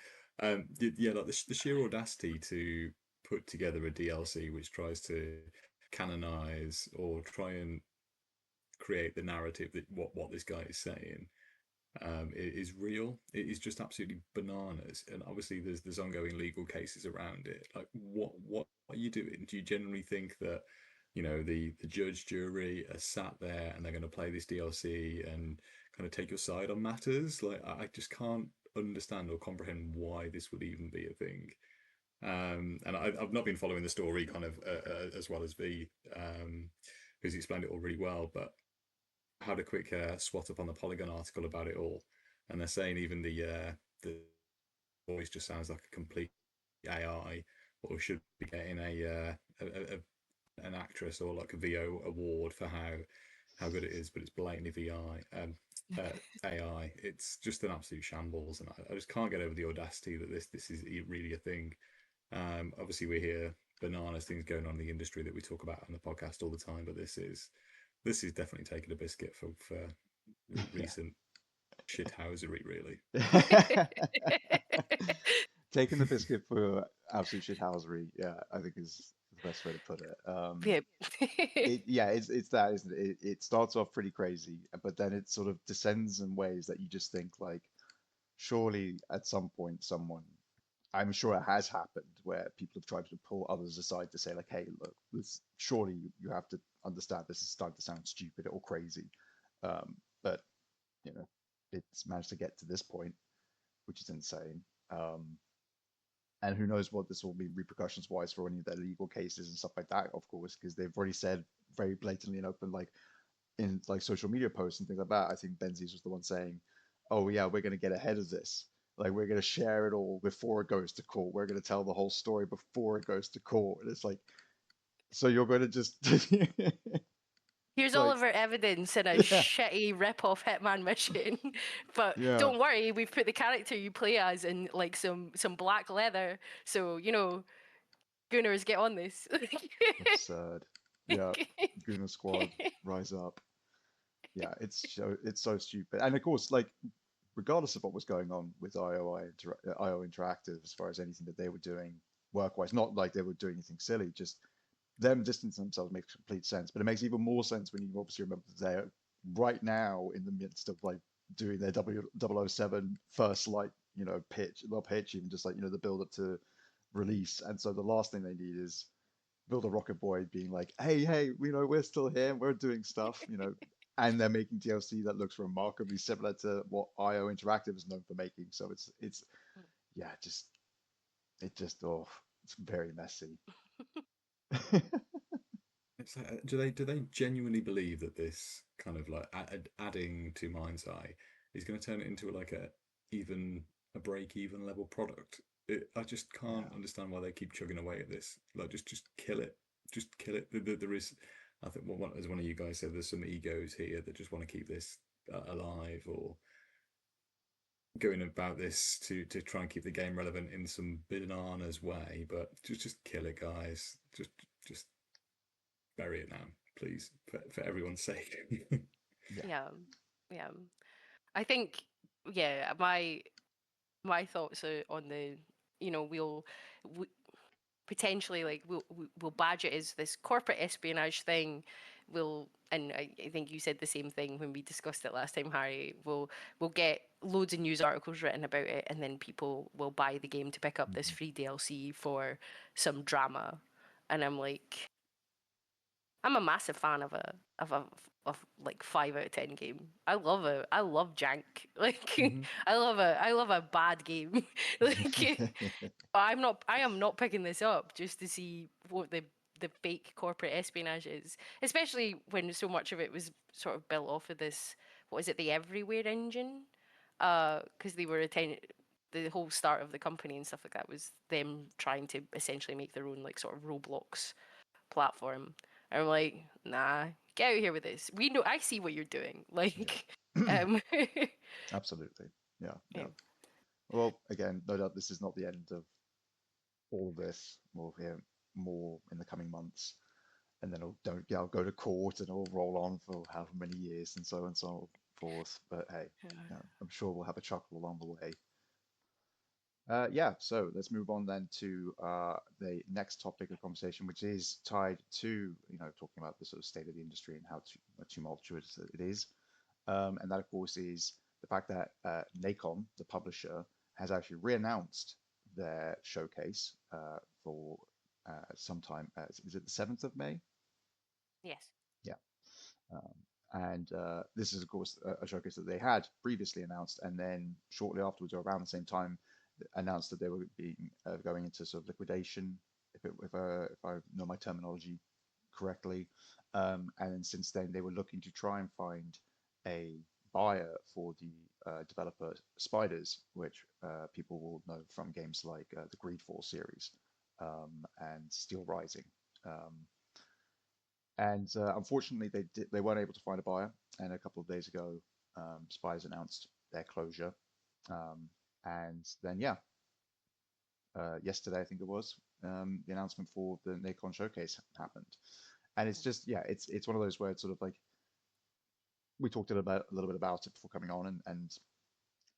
Yeah, like the sheer audacity to put together a DLC which tries to canonize or try and create the narrative that what this guy is saying is real. It is just absolutely bananas, and obviously there's ongoing legal cases around it. Like, what are you doing? Do you generally think that the judge jury are sat there and they're going to play this DLC and kind of take your side on matters? Like, I just can't understand or comprehend why this would even be a thing. And I've not been following the story kind of as well as V, who's explained it all really well, but had a quick swat up on the Polygon article about it all, and they're saying even the voice just sounds like a complete AI, or should be getting an actress or like a VO award for how good it is, but it's blatantly AI. It's just an absolute shambles, and I just can't get over the audacity that this is really a thing. Obviously, we hear bananas things going on in the industry that we talk about on the podcast all the time, but this is definitely taking a biscuit for recent shithousery, really. Taking the biscuit for absolute shithousery, yeah, I think is the best way to put it. It's that, isn't it? It starts off pretty crazy, but then it sort of descends in ways that you just think like, surely at some point someone, I'm sure it has happened, where people have tried to pull others aside to say like, hey, look, this surely you have to understand this is starting to sound stupid or crazy, but it's managed to get to this point which is insane. And who knows what this will be repercussions wise for any of their legal cases and stuff like that, of course, because they've already said very blatantly and open, like in like social media posts and things like that. I think MindsEye's was the one saying, "Oh yeah, we're going to get ahead of this. Like we're going to share it all before it goes to court. We're going to tell the whole story before it goes to court." And it's like, so you're going to just Here's all like, of our evidence in a yeah, shitty rip-off Hitman mission, but yeah, don't worry, we've put the character you play as in like some black leather, so you know, Gooners get on this. absurd. Yeah, Gooner Squad, rise up. Yeah, it's so stupid. And of course, like regardless of what was going on with IO Interactive, as far as anything that they were doing work-wise, not like they were doing anything silly, just them distancing themselves makes complete sense. But it makes even more sense when you obviously remember that they're right now in the midst of like doing their W007 first like pitch, not pitch even, just like the build up to release. And so the last thing they need is Build a Rocket Boy being like, hey, we're still here, we're doing stuff, and they're making DLC that looks remarkably similar to what IO Interactive is known for making. So it's yeah, it's very messy. It's like, do they genuinely believe that this kind of like adding to MindsEye is going to turn it into like a break even level product? I just can't Yeah. understand why they keep chugging away at this. Like just kill it, just kill it. There is, I think, as one of you guys said, there's some egos here that just want to keep this alive, or going about this to try and keep the game relevant in some bananas way. But just kill it, guys. Just bury it now, please, for everyone's sake. Yeah. Yeah, yeah. I think, yeah, my thoughts are on the, we, potentially like we'll badge it as this corporate espionage thing. And I think you said the same thing when we discussed it last time, Harry. We'll get loads of news articles written about it, and then people will buy the game to pick up this Mhm. free DLC for some drama. And I'm like, I'm a massive fan of like 5 out of 10 game. I love jank. Like Mm-hmm. I love a bad game. Like I am not picking this up just to see what the fake corporate espionage is. Especially when so much of it was sort of built off of this, what is it, the Everywhere engine? Because they were the whole start of the company and stuff like that was them trying to essentially make their own like sort of Roblox platform. And I'm like, nah, get out of here with this. We know, I see what you're doing. Like, Yeah. um, Absolutely. Yeah. yeah. Yeah. Well, again, no doubt this is not the end of all of this. We'll hear more in the coming months, and then I'll go to court and it'll roll on for however many years and so on and so forth. But hey, I'm sure we'll have a chuckle along the way. Yeah, so let's move on then to the next topic of conversation, which is tied to, talking about the sort of state of the industry and how tumultuous it is. And that, of course, is the fact that NACON, the publisher, has actually re-announced their showcase for sometime. Is it the 7th of May? Yes. Yeah. And this is, of course, a showcase that they had previously announced, and then shortly afterwards, or around the same time, announced that they were going into sort of liquidation, if I know my terminology correctly. And then since then, they were looking to try and find a buyer for the developer Spiders, which people will know from games like the Greedfall series and Steel Rising. And unfortunately, they weren't able to find a buyer. And a couple of days ago, Spiders announced their closure. And then, yeah, yesterday I think it was, the announcement for the NACON showcase happened. And it's just, yeah, it's one of those where it's sort of like, we talked a little bit about it before coming on, and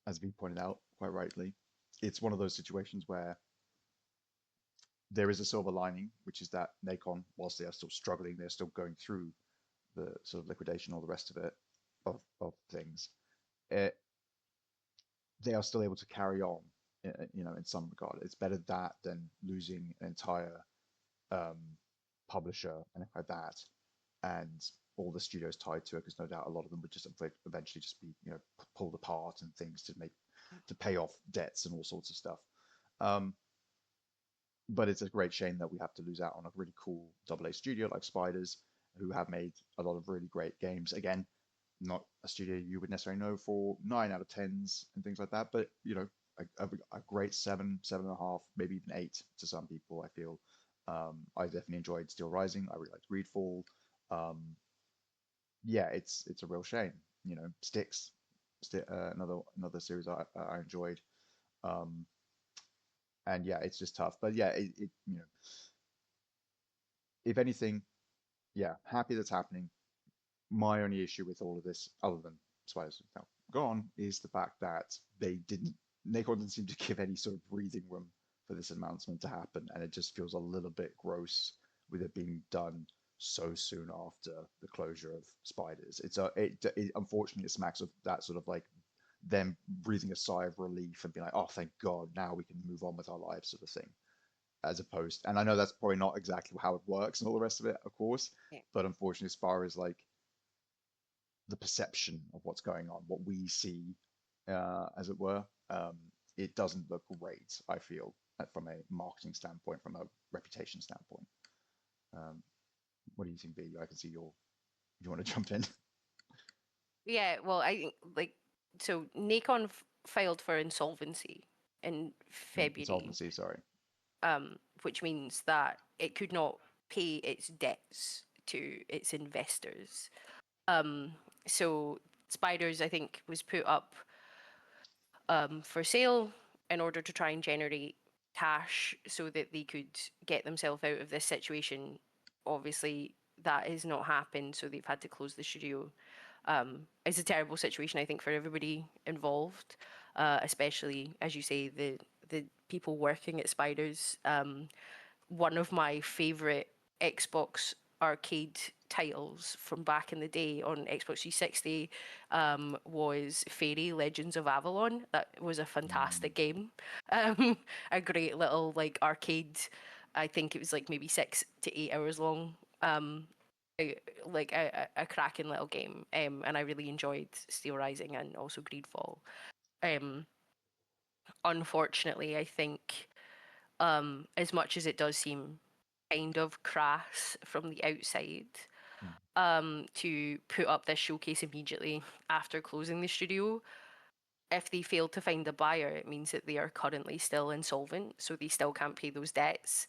as we pointed out quite rightly, it's one of those situations where there is a silver lining, which is that NACON, whilst they are still struggling, they're still going through the sort of liquidation, all the rest of it, of things. They are still able to carry on, in some regard. It's better that than losing an entire publisher and like that, and all the studios tied to it, because no doubt a lot of them would just eventually just be, pulled apart and things to pay off debts and all sorts of stuff. But it's a great shame that we have to lose out on a really cool AA studio like Spiders, who have made a lot of really great games. Again, not a studio you would necessarily know for 9 out of 10s and things like that, but a great 7, 7.5, maybe even 8 to some people. I feel I definitely enjoyed Steel Rising. I really liked Greedfall. Yeah, it's a real shame. Styx, another series I enjoyed. And yeah, it's just tough. But yeah, if anything, yeah, happy that's happening. My only issue with all of this, other than Spiders now gone, is the fact that NACON didn't seem to give any sort of breathing room for this announcement to happen, and it just feels a little bit gross with it being done so soon after the closure of Spiders. It unfortunately, it smacks of that sort of like them breathing a sigh of relief and being like, oh, thank God, now we can move on with our lives, sort of thing. As opposed, and I know that's probably not exactly how it works and all the rest of it, of course, but unfortunately, as far as like the perception of what's going on, what we see, as it were, it doesn't look great, I feel, from a marketing standpoint, from a reputation standpoint. What do you think, B? I can see you want to jump in. Yeah, well, I think so NACON filed for insolvency in February. Insolvency, sorry. Which means that it could not pay its debts to its investors. So Spiders, I think, was put up for sale in order to try and generate cash so that they could get themselves out of this situation. Obviously, that has not happened, so they've had to close the studio. It's a terrible situation, I think, for everybody involved, especially, as you say, the people working at Spiders. One of my favorite Xbox arcade titles from back in the day on Xbox 360 was Fairy Legends of Avalon. That was a fantastic game. A great little arcade. I think it was maybe 6 to 8 hours long. A cracking little game, and I really enjoyed Steel Rising and also Greedfall. Unfortunately, I think as much as it does seem kind of crass from the outside, to put up this showcase immediately after closing the studio, if they fail to find a buyer, it means that they are currently still insolvent, so they still can't pay those debts.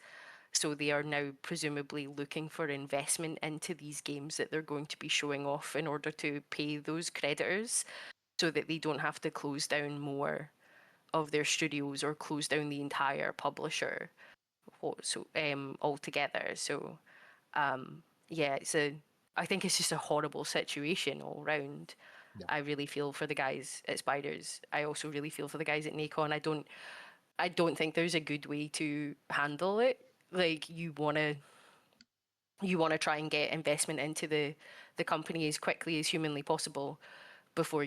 So they are now presumably looking for investment into these games that they're going to be showing off in order to pay those creditors, so that they don't have to close down more of their studios or close down the entire publisher altogether. So yeah, I think it's just a horrible situation all round. Yeah. I really feel for the guys at Spiders. I also really feel for the guys at NACON. I don't think there's a good way to handle it. You wanna try and get investment into the company as quickly as humanly possible before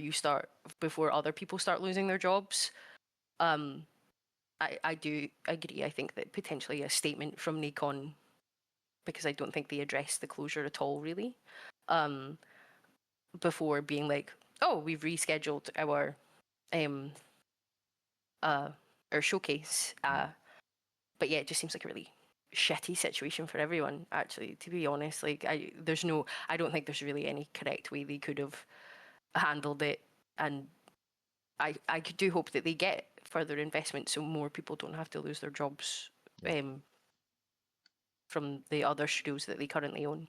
other people start losing their jobs. I do agree. I think that potentially a statement from NACON, because I don't think they addressed the closure at all, really, before being like, oh, we've rescheduled our showcase. But yeah, it just seems like a really shitty situation for everyone, actually, to be honest. I don't think there's really any correct way they could have handled it, and I do hope that they get further investment so more people don't have to lose their jobs from the other studios that they currently own.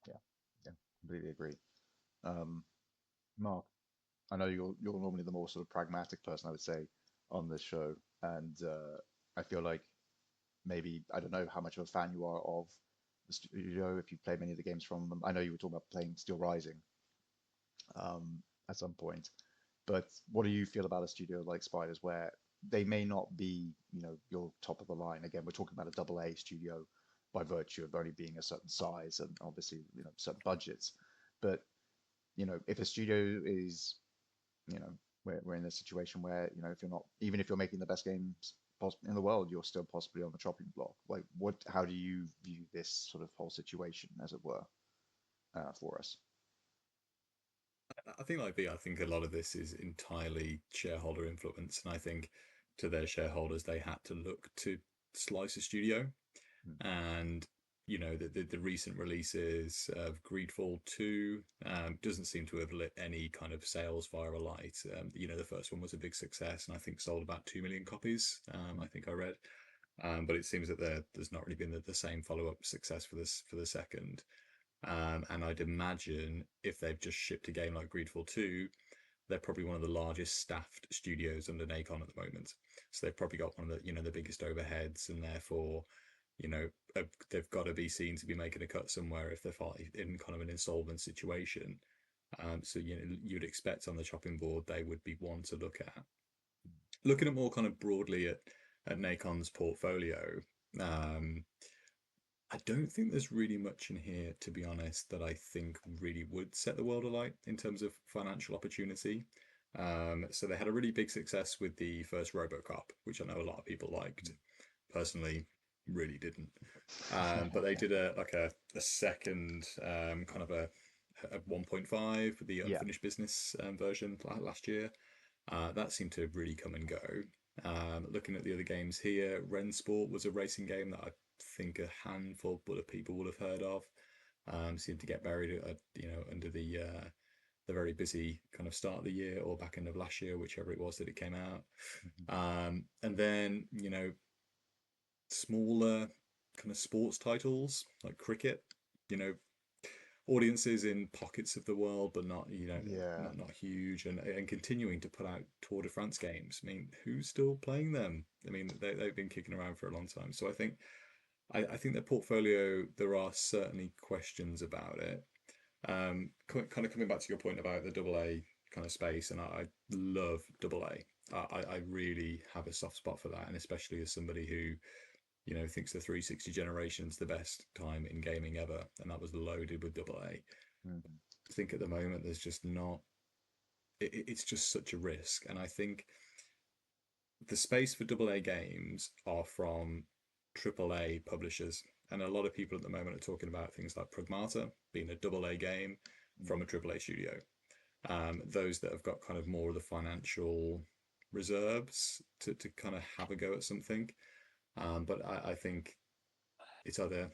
Yeah, completely agree. Mark, I know you're normally the more sort of pragmatic person, I would say, on this show, and I feel like maybe, I don't know how much of a fan you are of the studio, if you played many of the games from them. I know you were talking about playing Steel Rising at some point, but what do you feel about a studio like Spiders, where they may not be, your top of the line? Again, we're talking about a AA studio by virtue of only being a certain size and obviously, certain budgets. But, if a studio is, we're in a situation where, even if you're making the best games in the world, you're still possibly on the chopping block. How do you view this sort of whole situation, as it were? for us. I think I think a lot of this is entirely shareholder influence, and I think to their shareholders they had to look to slice a studio, and the recent releases of Greedfall 2 doesn't seem to have lit any kind of sales fire alight. The first one was a big success and I think sold about 2 million copies. I think I read, but it seems that there's not really been the same follow-up success for the second. And I'd imagine if they've just shipped a game like Greedfall 2, they're probably one of the largest staffed studios under NACON at the moment. So they've probably got one of the biggest overheads, and therefore, they've got to be seen to be making a cut somewhere if they're in kind of an insolvent situation. So you'd expect on the chopping board they would be one to look at. Looking at more kind of broadly at NACON's portfolio, I don't think there's really much in here, to be honest, that I think really would set the world alight in terms of financial opportunity. So they had a really big success with the first RoboCop, which I know a lot of people liked. Personally, really didn't. But they did a second kind of a 1.5 with the unfinished business version last year. That seemed to really come and go. Looking at the other games here, Rensport was a racing game that I think a handful of people will have heard of. Seemed to get buried under the very busy kind of start of the year or back end of last year, whichever it was that it came out. And then smaller kind of sports titles like cricket, audiences in pockets of the world, but not not huge, and continuing to put out Tour de France games. I mean, who's still playing them? I mean, they've been kicking around for a long time. So I think their portfolio, there are certainly questions about it. Kind of coming back to your point about the AA kind of space, and I love AA. I really have a soft spot for that, and especially as somebody who thinks the 360 generation's the best time in gaming ever, and that was loaded with AA. I think at the moment there's just not. It's just such a risk, and I think the space for AA games are from AAA publishers, and a lot of people at the moment are talking about things like Pragmata being a AA game from a AAA studio. Those that have got kind of more of the financial reserves to kind of have a go at something. But I think it's either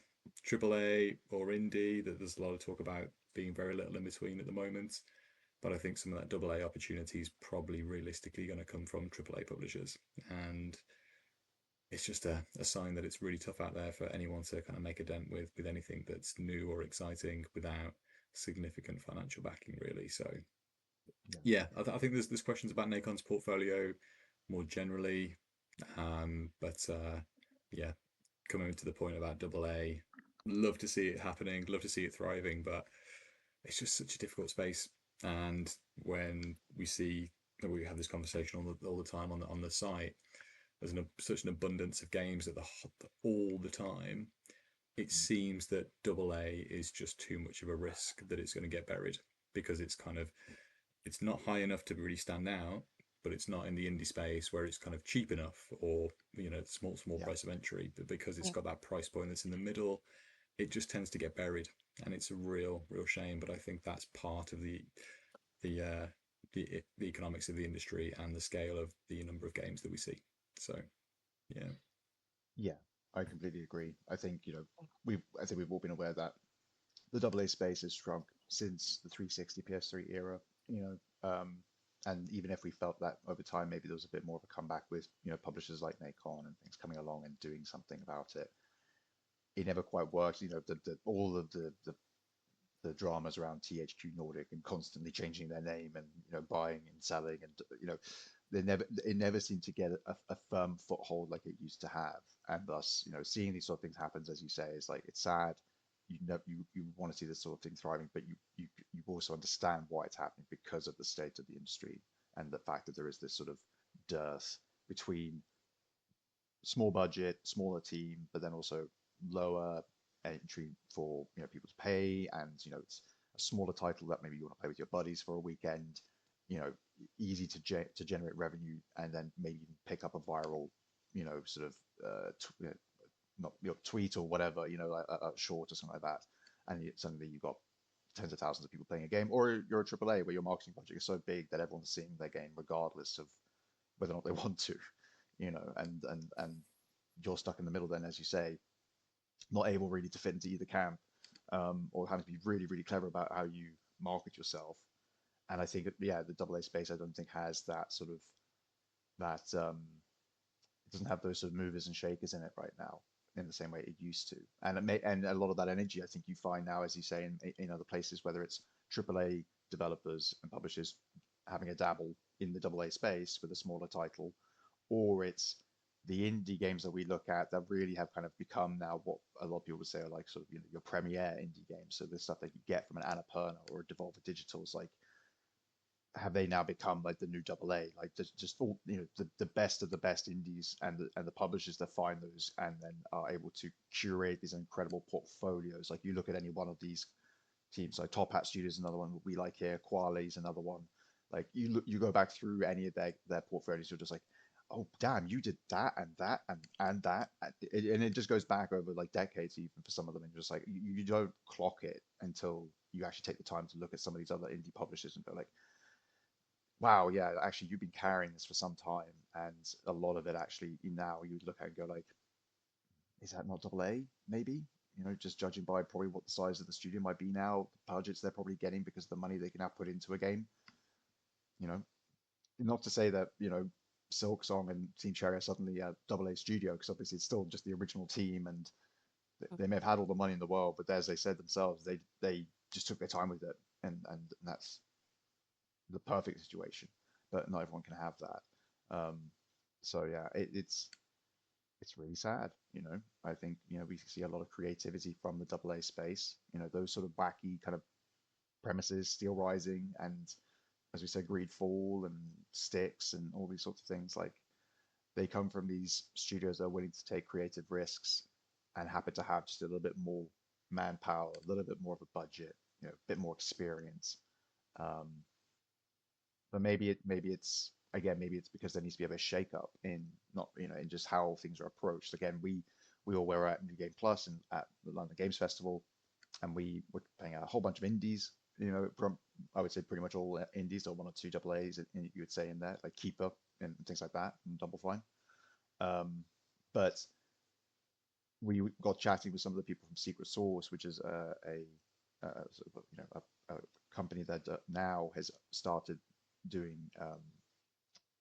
AAA or indie that there's a lot of talk about being very little in between at the moment. But I think some of that AA opportunity is probably realistically going to come from AAA publishers. And it's just a sign that it's really tough out there for anyone to kind of make a dent with anything that's new or exciting without significant financial backing, really. So yeah, I think there's questions about NACON's portfolio more generally. But yeah, coming to the point about AA, love to see it happening, love to see it thriving, but it's just such a difficult space. And when we have this conversation all the time on the site, there's such an abundance of games all the time. It seems that AA is just too much of a risk that it's going to get buried, because it's not high enough to really stand out, but it's not in the indie space where it's kind of cheap enough, or small price of entry. But because it's got that price point that's in the middle, it just tends to get buried, and it's a real shame. But I think that's part of the economics of the industry and the scale of the number of games that we see. So yeah, I completely agree. I think we've all been aware that the AA space has shrunk since the 360 PS3 era. And even if we felt that over time maybe there was a bit more of a comeback with publishers like NACON and things coming along and doing something about it, it never quite worked. All of the dramas around THQ Nordic and constantly changing their name and buying and selling, and it never seemed to get a firm foothold like it used to have. And thus seeing these sort of things happen, as you say, is like, it's sad. You want to see this sort of thing thriving, but you also understand why it's happening, because of the state of the industry and the fact that there is this sort of dearth between small budget, smaller team, but then also lower entry for people to pay, and it's a smaller title that maybe you want to play with your buddies for a weekend, easy to generate revenue, and then maybe even pick up a viral sort of not tweet or whatever, a short or something like that, and suddenly you've got tens of thousands of people playing a game, or you're a AAA where your marketing budget is so big that everyone's seeing their game regardless of whether or not they want to, and you're stuck in the middle then, as you say, not able really to fit into either camp, or having to be really, really clever about how you market yourself. And I think, yeah, the AA space, I don't think has that sort of that it doesn't have those sort of movers and shakers in it right now in the same way it used to. And and a lot of that energy, I think you find now, as you say, in other places, whether it's AAA developers and publishers having a dabble in the AA space with a smaller title, or it's the indie games that we look at that really have kind of become now what a lot of people would say are like sort of your premier indie games. So the stuff that you get from an Annapurna or a Devolver Digital is like, have they now become like the new AA? Like just all the best of the best indies and the publishers that find those and then are able to curate these incredible portfolios. Like you look at any one of these teams, like Top Hat Studios, another one we like here, Quali's another one. Like you go back through any of their portfolios, you're just like, oh damn, you did that and that and that, and it just goes back over like decades even for some of them, and you're just like you don't clock it until you actually take the time to look at some of these other indie publishers and go like, wow, yeah, actually you've been carrying this for some time, and a lot of it actually now you would look at and go like, is that not AA? Maybe, just judging by probably what the size of the studio might be now, the budgets they're probably getting because of the money they can now put into a game. Not to say that Silk Song and Team Cherry are suddenly a AA studio, because obviously it's still just the original team, and they may have had all the money in the world, but as they said themselves, they just took their time with it, and that's the perfect situation. But not everyone can have that. So yeah, it's really sad. I think we see a lot of creativity from the AA space. Those sort of wacky kind of premises, Steel Rising, and as we said, Greedfall and Styx and all these sorts of things. Like they come from these studios that are willing to take creative risks and happen to have just a little bit more manpower, a little bit more of a budget, a bit more experience. But maybe it's again, maybe it's because there needs to be a bit of shake up in not in just how things are approached. Again, we all were at New Game Plus and at the London Games Festival, and we were playing a whole bunch of indies. From I would say pretty much all indies, or one or two AAAs, you would say in there, like Keeper and things like that, and Double Fine. But we got chatting with some of the people from Secret Source, which is a company that now has started doing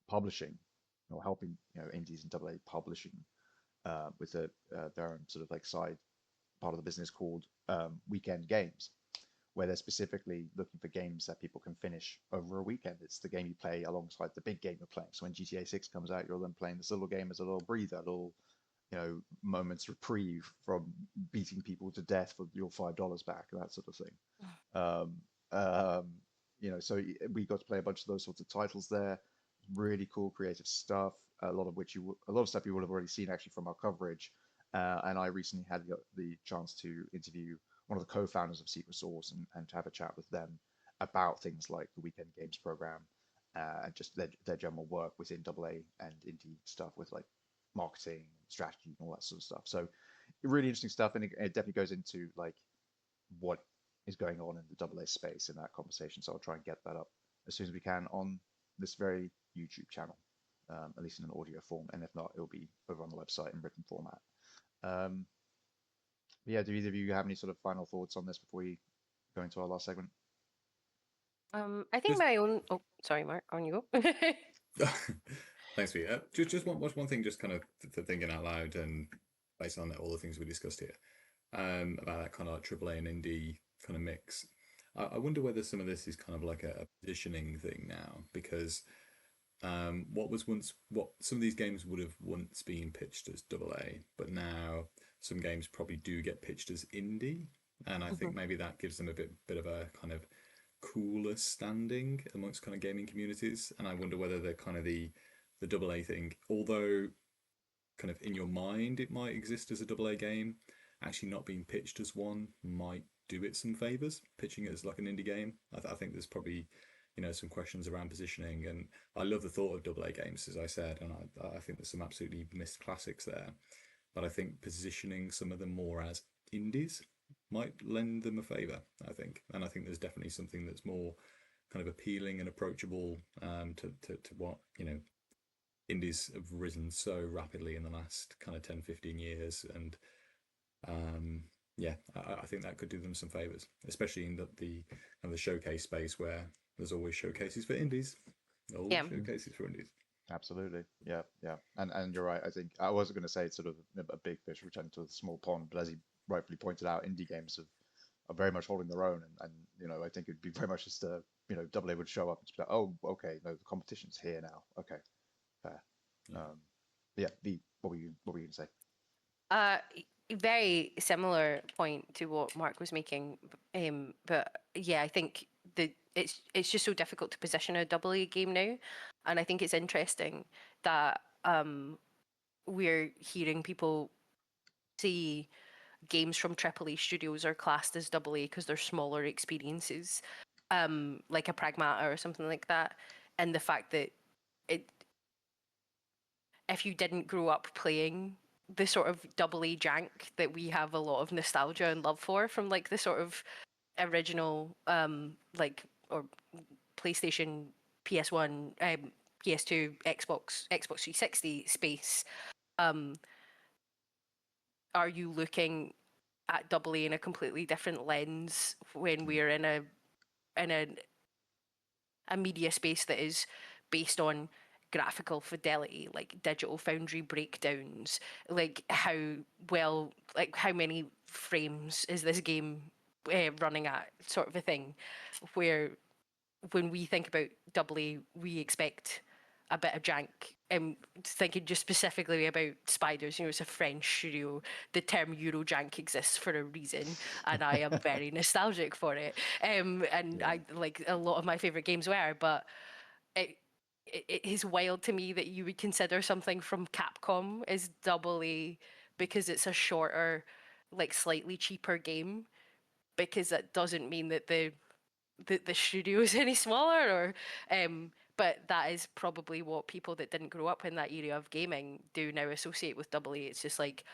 publishing, helping indies and AA publishing with their own sort of like side part of the business called Weekend Games, where they're specifically looking for games that people can finish over a weekend. It's the game you play alongside the big game you're playing. So when GTA 6 comes out, you're then playing this little game as a little breather, a little moments reprieve from beating people to death for your $5 back, that sort of thing. So we got to play a bunch of those sorts of titles there. Really cool creative stuff. A lot of stuff you would have already seen actually from our coverage. And I recently had the chance to interview one of the co-founders of Secret Source and to have a chat with them about things like the Weekend Games program and just their general work within AA and indie stuff with like marketing, strategy, and all that sort of stuff. So really interesting stuff, and it definitely goes into like what is going on in the AA space in that conversation. So I'll try and get that up as soon as we can on this very YouTube channel, at least in an audio form, and if not, it'll be over on the website in written format. Yeah, do either of you have any sort of final thoughts on this before we go into our last segment? I think my own. Oh, sorry, Mark. On you go. Thanks, Peter. Just one thing, just kind of thinking out loud, and based on all the things we discussed here, about that kind of like AAA and indie kind of mix. I wonder whether some of this is kind of like a positioning thing now, because what some of these games would have once been pitched as AA, but now some games probably do get pitched as indie, and I think maybe that gives them a bit of a kind of cooler standing amongst kind of gaming communities. And I wonder whether the kind of the AA thing, although kind of in your mind it might exist as a AA game, actually not being pitched as one might do it some favors. Pitching it as like an indie game, I think there's probably some questions around positioning, and I love the thought of AA games, as I said, and I think there's some absolutely missed classics there, but I think positioning some of them more as indies might lend them a favor, I think. And I think there's definitely something that's more kind of appealing and approachable to what, indies have risen so rapidly in the last kind of 10, 15 years. And yeah, I think that could do them some favors, especially in the showcase space where there's always showcases for indies. Always Yeah. showcases for indies. Absolutely. Yeah, yeah. And you're right. I think I was going to say it's sort of a big fish returning to a small pond, but as he rightfully pointed out, indie games are very much holding their own. And I think it'd be very much just AA would show up and just be like, oh, okay, no, the competition's here now. Okay, fair. Yeah. Yeah, what were you going to say? Very similar point to what Mark was making, but yeah, I think it's just so difficult to position a AA game now, and I think it's interesting that we're hearing people say games from AAA studios are classed as AA because they're smaller experiences, like a Pragmata or something like that, and the fact that if you didn't grow up playing the sort of AA jank that we have a lot of nostalgia and love for from like the sort of original or PlayStation, PS1, PS2, Xbox 360 space, are you looking at AA in a completely different lens when we're in a media space that is based on graphical fidelity, like Digital Foundry breakdowns, like how many frames is this game running at, sort of a thing, where when we think about AA, we expect a bit of jank. Thinking just specifically about Spiders, it's a French studio. The term Eurojank exists for a reason, and I am very nostalgic for it. I like a lot of my favorite games were, but it is wild to me that you would consider something from Capcom as AA because it's a shorter, like slightly cheaper game, because that doesn't mean that the studio is any smaller, or but that is probably what people that didn't grow up in that area of gaming do now associate with AA. It's just like,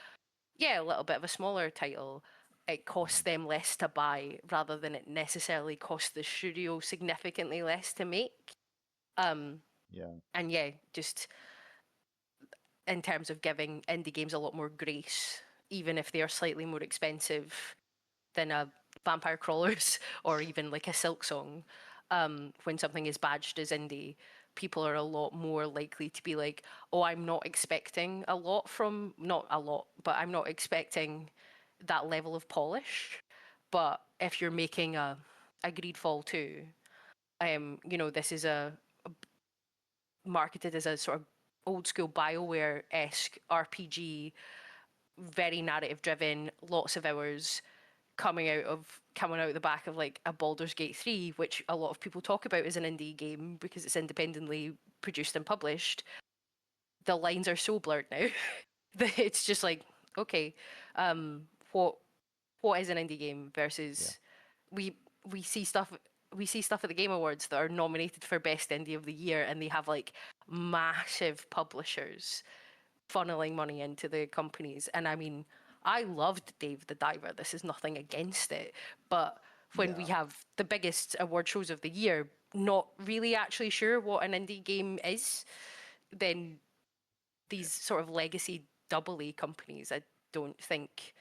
yeah, a little bit of a smaller title. It costs them less to buy rather than it necessarily costs the studio significantly less to make. Yeah. And yeah, just in terms of giving indie games a lot more grace, even if they are slightly more expensive than a Vampire Crawlers or even like a Silk Song, when something is badged as indie, people are a lot more likely to be like, oh, I'm not expecting a lot from, not a lot, but I'm not expecting that level of polish. But if you're making a Greedfall 2, this is a marketed as a sort of old school BioWare-esque RPG, very narrative driven, lots of hours, coming out the back of like a Baldur's Gate 3, which a lot of people talk about as an indie game because it's independently produced and published. The lines are so blurred now that it's just like, okay, what is an indie game versus we see stuff at the Game Awards that are nominated for Best Indie of the Year, and they have like massive publishers funneling money into the companies. And I mean, I loved Dave the Diver. This is nothing against it. But when we have the biggest award shows of the year, not really actually sure what an indie game is, then these sort of legacy AA companies, I don't think,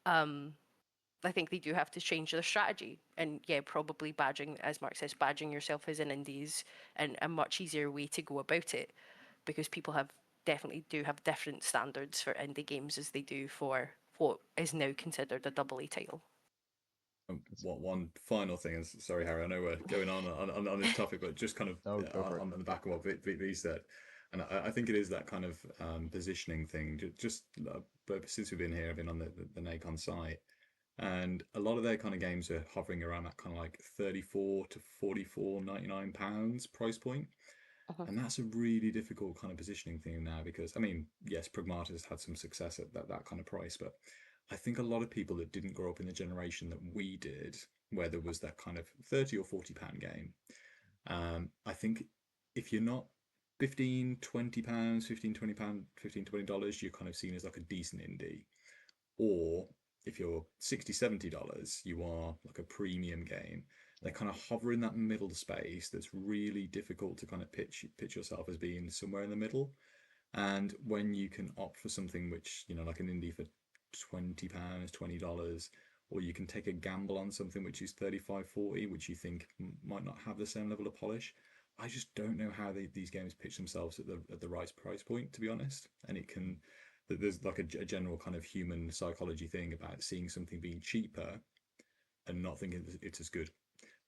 I think they do have to change their strategy. And yeah, probably badging, as Mark says, badging yourself as an indies and a much easier way to go about it, because people definitely do have different standards for indie games as they do for what is now considered a AA title. One final thing, and sorry, Harry, I know we're going on this topic, but just kind of on the back of what V said, and I think it is that kind of positioning thing. But since we've been here, I've been on the NACON site, and a lot of their kind of games are hovering around that kind of like £34 to £44.99 price point. And that's a really difficult kind of positioning thing now, because I mean, yes, Pragmata's had some success at that kind of price, but I think a lot of people that didn't grow up in the generation that we did, where there was that kind of £30 or £40 game, I think if you're not £15, £20, £15, £20, $15, $20, you're kind of seen as like a decent indie. Or if you're $60-$70, you are like a premium game. They kind of hover in that middle space that's really difficult to kind of pitch yourself as being somewhere in the middle. And when you can opt for something which, like an indie for £20, $20, or you can take a gamble on something which is 35, 40, which you think might not have the same level of polish. I just don't know how these games pitch themselves at the right price point, to be honest. And there's like a general kind of human psychology thing about seeing something being cheaper and not thinking it's as good.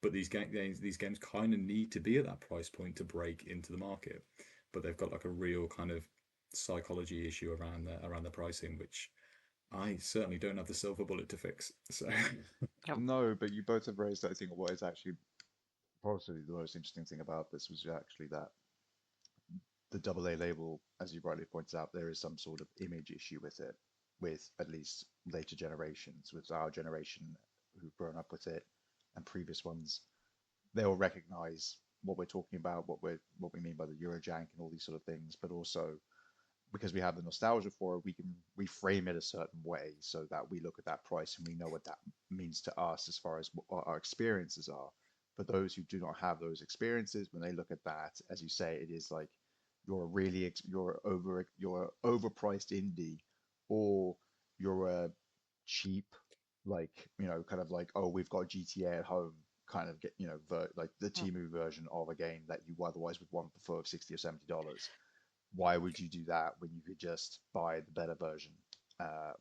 But these games kind of need to be at that price point to break into the market. But they've got like a real kind of psychology issue around the pricing, which I certainly don't have the silver bullet to fix. So No, but you both have raised, I think, what is actually probably the most interesting thing about this was actually that the AA label, as you rightly pointed out, there is some sort of image issue with it, with at least later generations, with our generation who've grown up with it and previous ones. They'll recognize what we're talking about, what we mean by the Eurojank and all these sort of things, but also because we have the nostalgia for it, we can reframe it a certain way so that we look at that price and we know what that means to us as far as what our experiences are. For those who do not have those experiences, when they look at that, as you say, it is like you're overpriced indie, or you're a cheap, like, kind of like, oh, we've got GTA at home, kind of get, like the Temu version of a game that you otherwise would want for $60 or $70. Why would you do that when you could just buy the better version,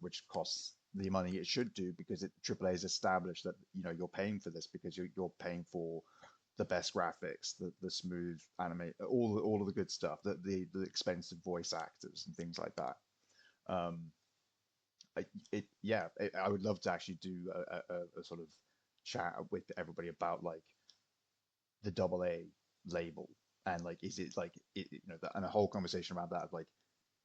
which costs the money it should do, because AAA has established that you're paying for this because you're paying for the best graphics, the smooth anime, all of the good stuff, the expensive voice actors and things like that. I would love to actually do a sort of chat with everybody about like the AA label, and like, is it like and a whole conversation around that of like,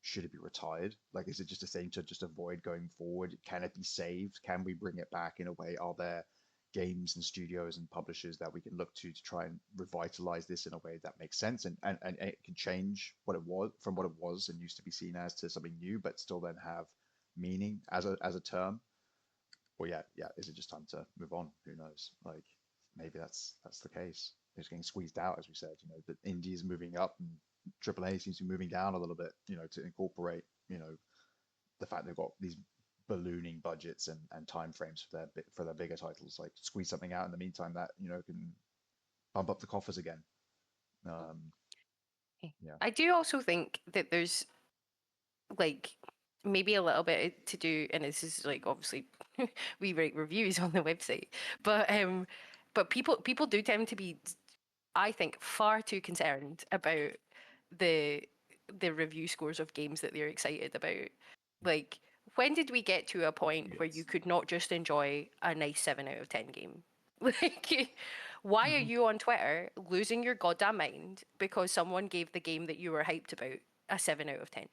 should it be retired? Like, is it just a thing to just avoid going forward? Can it be saved? Can we bring it back in a way? Are there games and studios and publishers that we can look to try and revitalize this in a way that makes sense, and it can change what it was from what it was and used to be seen as to something new, but still then have meaning as a term? Or is it just time to move on? Who knows? Like, maybe that's the case. It's getting squeezed out, as we said. The indie is moving up and AAA seems to be moving down a little bit. To incorporate the fact they've got these ballooning budgets and time frames for their bigger titles. Like, squeeze something out in the meantime that can bump up the coffers again. I do also think that there's like maybe a little bit to do, and this is like, obviously we write reviews on the website, but people do tend to be, I think, far too concerned about the review scores of games that they're excited about. Like, when did we get to a point where you could not just enjoy a nice 7 out of 10 game? Like, why are you on Twitter losing your goddamn mind because someone gave the game that you were hyped about a 7 out of 10?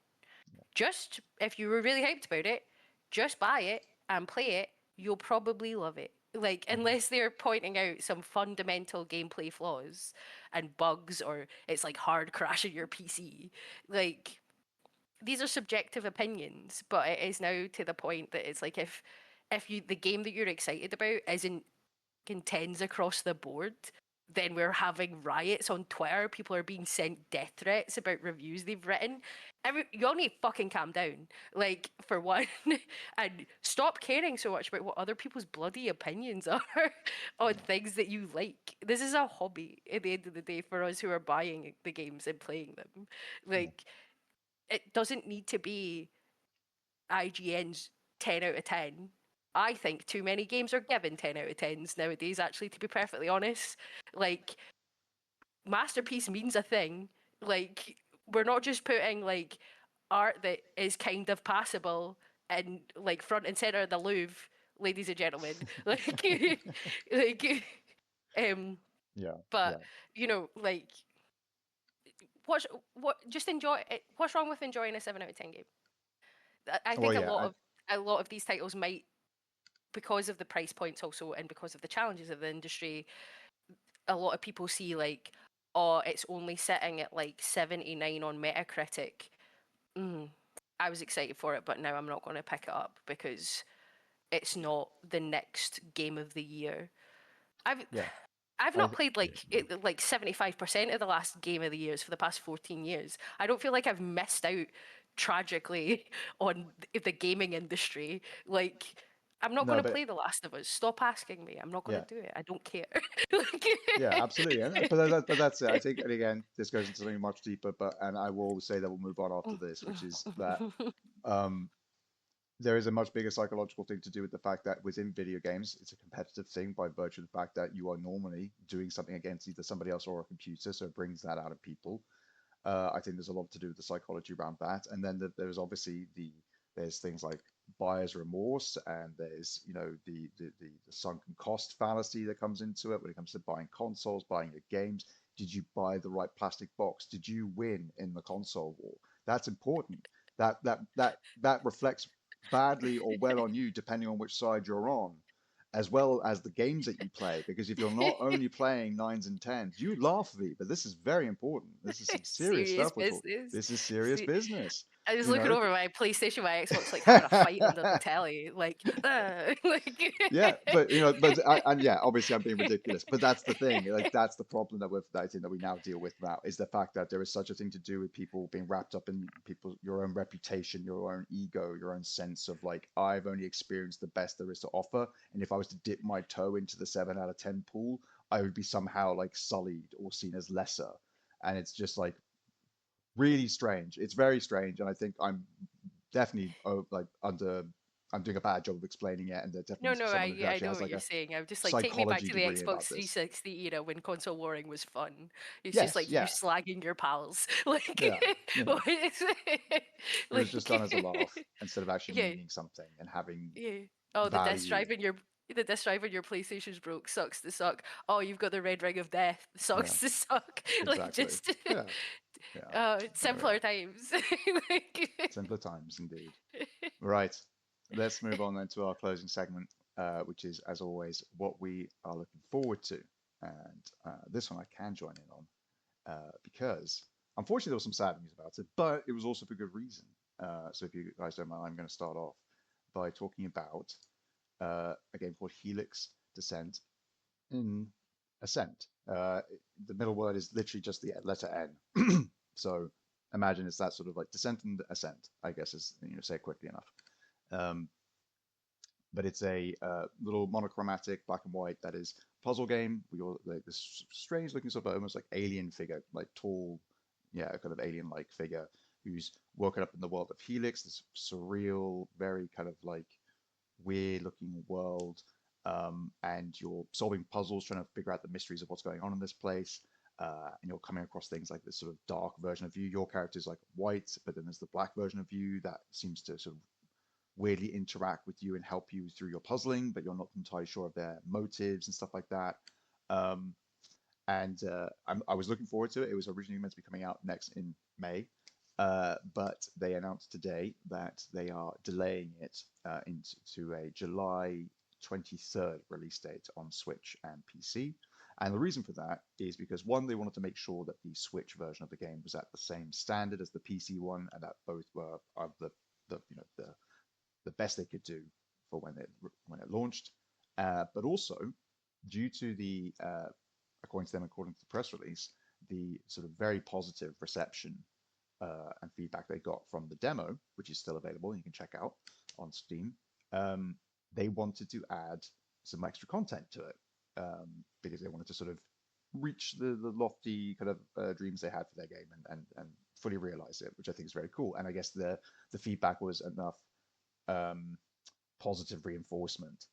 Just, if you were really hyped about it, just buy it and play it. You'll probably love it. Like, unless they're pointing out some fundamental gameplay flaws and bugs, or it's like hard crashing your PC. Like, these are subjective opinions, but it is now to the point that it's like, if the game that you're excited about isn't contends across the board, then we're having riots on Twitter. People are being sent death threats about reviews they've written. You all need to fucking calm down, like, for one, and stop caring so much about what other people's bloody opinions are on things that you like. This is a hobby at the end of the day for us who are buying the games and playing them. Like, it doesn't need to be IGN's 10 out of 10. I think too many games are given 10 out of 10s nowadays, actually, to be perfectly honest. Like, masterpiece means a thing. Like, we're not just putting, like, art that is kind of passable and, like, front and center of the Louvre, ladies and gentlemen. Like, but, like, just enjoy it. What's wrong with enjoying a 7 out of 10 game? I think a lot of these titles might, because of the price points also, and because of the challenges of the industry, a lot of people see like, oh, it's only sitting at like 79 on Metacritic. I was excited for it, but now I'm not going to pick it up because it's not the next game of the year. Yeah. I've I not played like 75% of the last game of the years for the past 14 years. I don't feel like I've missed out tragically on the gaming industry. Like, I'm not going no, to but play The Last of Us. Stop asking me. I'm not going yeah. to do it. I don't care. Like, Yeah, absolutely. But that's it. I think, and again, this goes into something much deeper, and I will say that we'll move on after this, which is that um, there is a much bigger psychological thing to do with the fact that within video games, it's a competitive thing by virtue of the fact that you are normally doing something against either somebody else or a computer, so it brings that out of people. I think there's a lot to do with the psychology around that, and then there's obviously there's things like buyer's remorse, and there's the sunken cost fallacy that comes into it when it comes to buying consoles, buying your games. Did you buy the right plastic box? Did you win in the console war? That's important. That reflects badly or well on you depending on which side you're on, as well as the games that you play. Because if you're not only playing nines and tens, you laugh at me, but this is very important. This is some serious serious stuff we're talking. business. This is serious business. I was You looking know. over my PlayStation, my Xbox, like having a fight under the telly, like, like. Yeah, and yeah, obviously I'm being ridiculous, but that's the thing. Like that's the problem that I think that we now deal with now is the fact that there is such a thing to do with people being wrapped up in your own reputation, your own ego, your own sense of like I've only experienced the best there is to offer, and if I was to dip my toe into the 7 out of 10 pool, I would be somehow like sullied or seen as lesser, and it's just like really strange. It's very strange, and I think I'm definitely I'm doing a bad job of explaining it, and there definitely No, needs to no, be someone who I actually know has what like you're a saying. I'm just like, take me back psychology to the degree Xbox about this. 360 era when console warring was fun. It's just Yes, like you yeah, slagging your pals. Like, yeah, you know, it was just done as a like, laugh instead of actually yeah, meaning something and having yeah. Oh, value. the disc drive in your PlayStation's broke. Sucks to suck. Oh, you've got the red ring of death. Yeah, Sucks to suck. Like exactly. just Yeah, yeah, very simpler times. Like, simpler times indeed. Right, let's move on then to our closing segment, which is, as always, what we are looking forward to. And this one I can join in on because unfortunately there was some sad news about it, but it was also for good reason. So if you guys don't mind, I'm going to start off by talking about a game called Helix Descent in Ascent. The middle word is literally just the letter N. So imagine it's that sort of like descent and ascent, I guess, is say it quickly enough. Um, but it's a little monochromatic black and white that is puzzle game. We all like this strange looking sort of almost like alien figure, like tall, yeah, kind of alien like figure who's woken up in the world of Helix, this surreal, very kind of like weird looking world. And you're solving puzzles, trying to figure out the mysteries of what's going on in this place. And you're coming across things like this sort of dark version of you. Your character's like white, but then there's the black version of you that seems to sort of weirdly interact with you and help you through your puzzling, but you're not entirely sure of their motives and stuff like that. Um, and I was looking forward to it. It was originally meant to be coming out next in May, but they announced today that they are delaying it into a July 23rd release date on Switch and PC. And the reason for that is because one, they wanted to make sure that the Switch version of the game was at the same standard as the PC one, and that both were of the best they could do for when it launched. But also, due to the according to them, according to the press release, the sort of very positive reception and feedback they got from the demo, which is still available, you can check out on Steam. They wanted to add some extra content to it because they wanted to sort of reach the lofty kind of dreams they had for their game and fully realize it, which I think is very cool. And I guess the feedback was enough positive reinforcement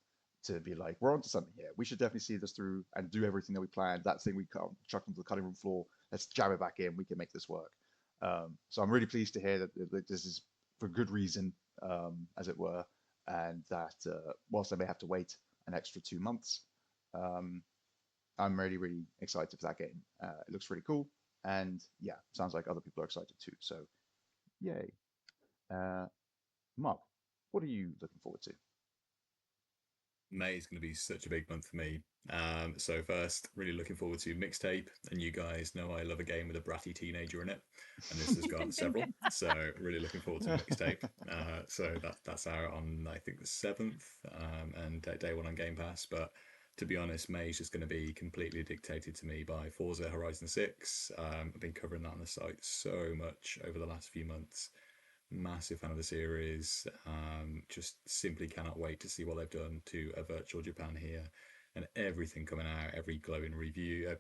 to be like, we're onto something here. We should definitely see this through and do everything that we planned. That thing we chucked onto the cutting room floor, let's jam it back in. We can make this work. So I'm really pleased to hear that this is for good reason, as it were, and that whilst I may have to wait an extra 2 months, I'm really, really excited for that game. It looks really cool, and yeah, sounds like other people are excited too. So, yay. Mark, what are you looking forward to? May is going to be such a big month for me. So first, really looking forward to Mixtape, and you guys know I love a game with a bratty teenager in it, and this has got several. So really looking forward to Mixtape. So that's out on I think the 7th, and day one on Game Pass. But to be honest, May is just going to be completely dictated to me by Forza Horizon 6. I've been covering that on the site so much over the last few months. Massive fan of the series. Just simply cannot wait to see what they've done to a virtual Japan here, and everything coming out, every glowing review,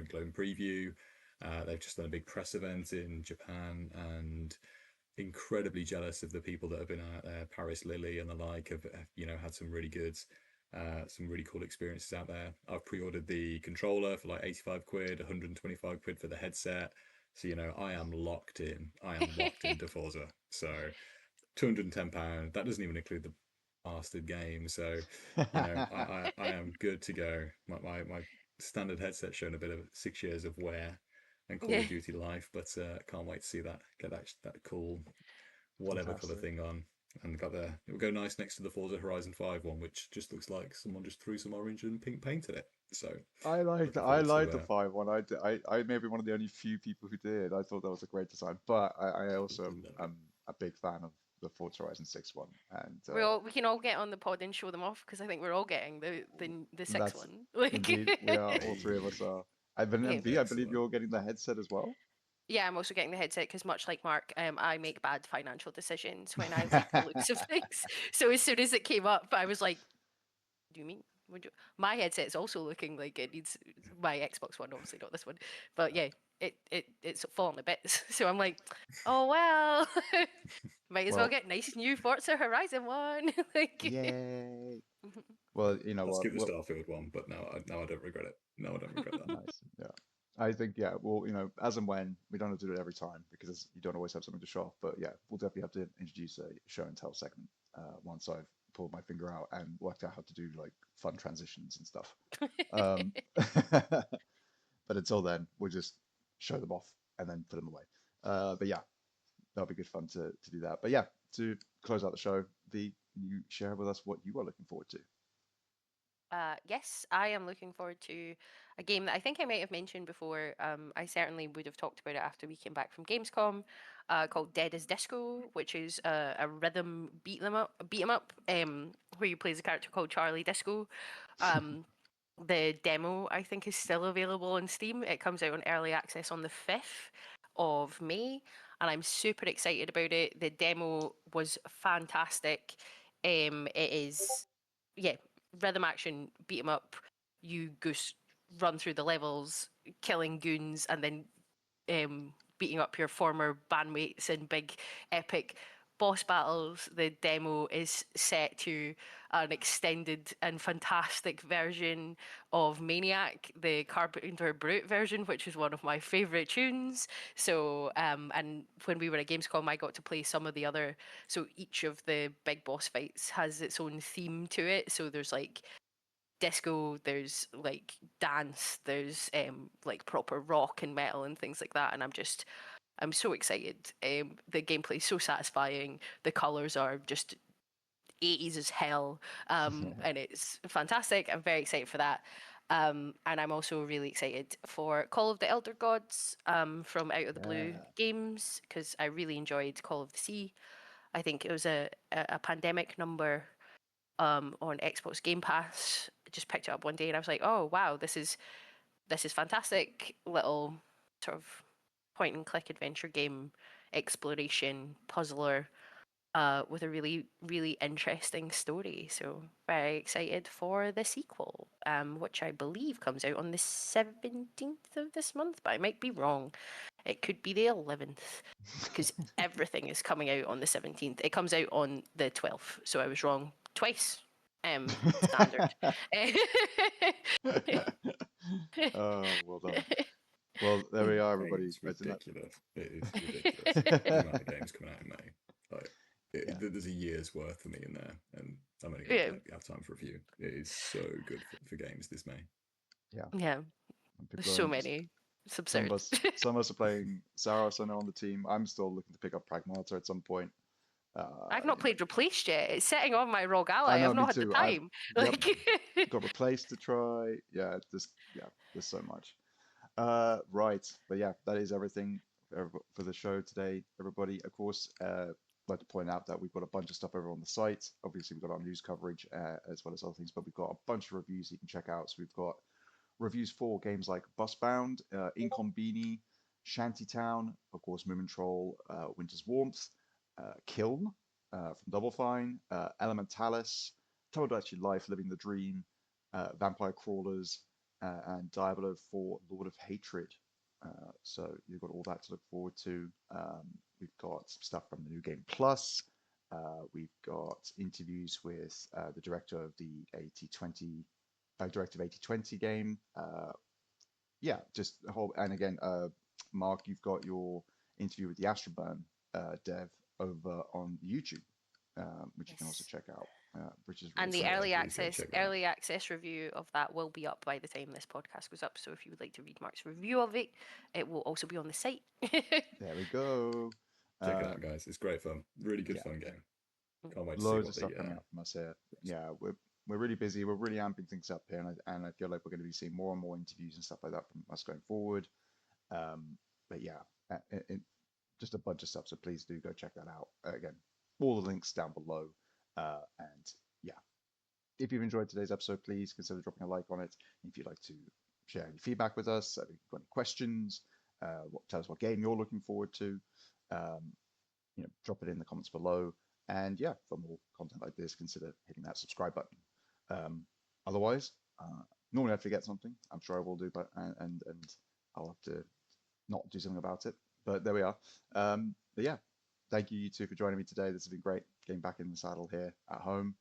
glowing preview. They've just done a big press event in Japan, and incredibly jealous of the people that have been out there. Paris Lily and the like have had some really good, some really cool experiences out there. I've pre-ordered the controller for like 85 quid, 125 quid for the headset. So, I am locked in. I am locked into Forza. So, £210. That doesn't even include the bastard game. So, I am good to go. My standard headset showing a bit of 6 years of wear and Call of Duty life, but can't wait to see that get that cool whatever colour thing on. And it will go nice next to the Forza Horizon 5 one, which just looks like someone just threw some orange and pink paint at it. So I like the 5 one. I may be one of the only few people who did. I thought that was a great design, but I also am a big fan of the Forza Horizon 6 one. And we can all get on the pod and show them off, because I think we're all getting the 6 one. Indeed, we are. All three of us are. I believe you're getting the headset as well. Yeah, I'm also getting the headset because, much like Mark, I make bad financial decisions when I like the looks of things. So as soon as it came up, I was like, "Do you mean?" My headset's also looking like it needs my Xbox One, obviously not this one, but yeah, it's falling to bits. So I'm like, oh well, might as well get nice new Forza Horizon one. Yay! Well, I'll skip the Starfield one, but now I don't regret it. No, I don't regret that. Nice, yeah. I think well, as and when, we don't have to do it every time because you don't always have something to show off. But yeah, we'll definitely have to introduce a show and tell segment once I've pulled my finger out and worked out how to do like fun transitions and stuff. But until then, we'll just show them off and then put them away. But yeah, that'll be good fun to do that. But yeah, to close out the show, can you share with us what you are looking forward to? Yes, I am looking forward to a game that I think I might have mentioned before. I certainly would have talked about it after we came back from Gamescom, called Dead as Disco, which is a rhythm beat 'em up, where you play as a character called Charlie Disco. The demo, I think, is still available on Steam. It comes out on early access on the 5th of May, and I'm super excited about it. The demo was fantastic. It is, yeah, rhythm action, beat 'em up. You run through the levels, killing goons, and then beating up your former bandmates in big epic boss battles. The demo is set to an extended and fantastic version of Maniac, the Carpenter Brute version, which is one of my favorite tunes. So, and when we were at Gamescom, I got to play some of the other. So each of the big boss fights has its own theme to it. So there's like disco, there's like dance, there's like proper rock and metal and things like that. And I'm so excited. The gameplay is so satisfying. The colors are just 80s as hell, and it's fantastic. I'm very excited for that. And I'm also really excited for Call of the Elder Gods from Out of the Blue Games, because I really enjoyed Call of the Sea. I think it was a pandemic number on Xbox Game Pass. I just picked it up one day and I was like, oh wow, this is fantastic little sort of point and click adventure game, exploration puzzler, with a really, really interesting story. So very excited for the sequel, which I believe comes out on the 17th of this month, but I might be wrong. It could be the 11th, because everything is coming out on the 17th. It comes out on the 12th, so I was wrong twice. Standard. Oh, well done. Well, there we are, everybody. It's ridiculous. It is ridiculous. The amount of games coming out in May. Like, there's a year's worth for me in there, and I'm only going to have time for a few. It is so good for games this May. Yeah. There's so many. It's absurd. Some of us are playing Saros, I know, on the team. I'm still looking to pick up Pragmata at some point. I've not you know, played Replaced yet. It's sitting on my ROG Ally. I know, I've me not had the too. time. Yep, Like, got Replaced to try. Yeah, there's so much. Right, but yeah, that is everything for the show today, everybody. Of course, I'd like to point out that we've got a bunch of stuff over on the site. Obviously, we've got our news coverage as well as other things, but we've got a bunch of reviews you can check out. So we've got reviews for games like Busbound, Incombini, Shantytown, of course, Moomin Troll, Winter's Warmth, Kiln from Double Fine, Elementalis, Tomodachi Life, Living the Dream, Vampire Crawlers, and Diablo for Lord of Hatred. So you've got all that to look forward to. We've got some stuff from the New Game Plus. We've got interviews with the director of the 8020 Directive 8020 game. Yeah, just a whole. And again, Mark, you've got your interview with the Astroburn dev over on YouTube, which you can also yes. check out, which is And really the cool. Yeah, please go check that out. early access review of that will be up by the time this podcast goes up. So if you would like to read Mark's review of it, it will also be on the site. There we go. Check it out, guys. It's great fun. Really good Yeah, fun game. Can't wait to see loads what of stuff coming the up from us here. Yeah, we're really busy. We're really amping things up here, and I feel like we're going to be seeing more and more interviews and stuff like that from us going forward. But yeah, just a bunch of stuff. So please do go check that out. Again, all the links down below. And yeah, if you've enjoyed today's episode, please consider dropping a like on it. If you'd like to share any feedback with us, if you've got any questions, tell us what game you're looking forward to. Drop it in the comments below. And yeah, for more content like this, consider hitting that subscribe button. Otherwise, normally I forget something. I'm sure I will do, but and I'll have to not do something about it. But there we are. But yeah, thank you two for joining me today. This has been great getting back in the saddle here at home.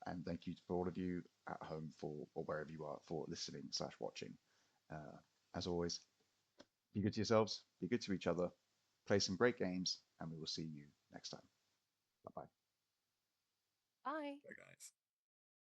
And thank you for all of you at home or wherever you are for listening/watching. As always, be good to yourselves, be good to each other, play some great games, and we will see you next time. Bye-bye. Bye. Bye, guys.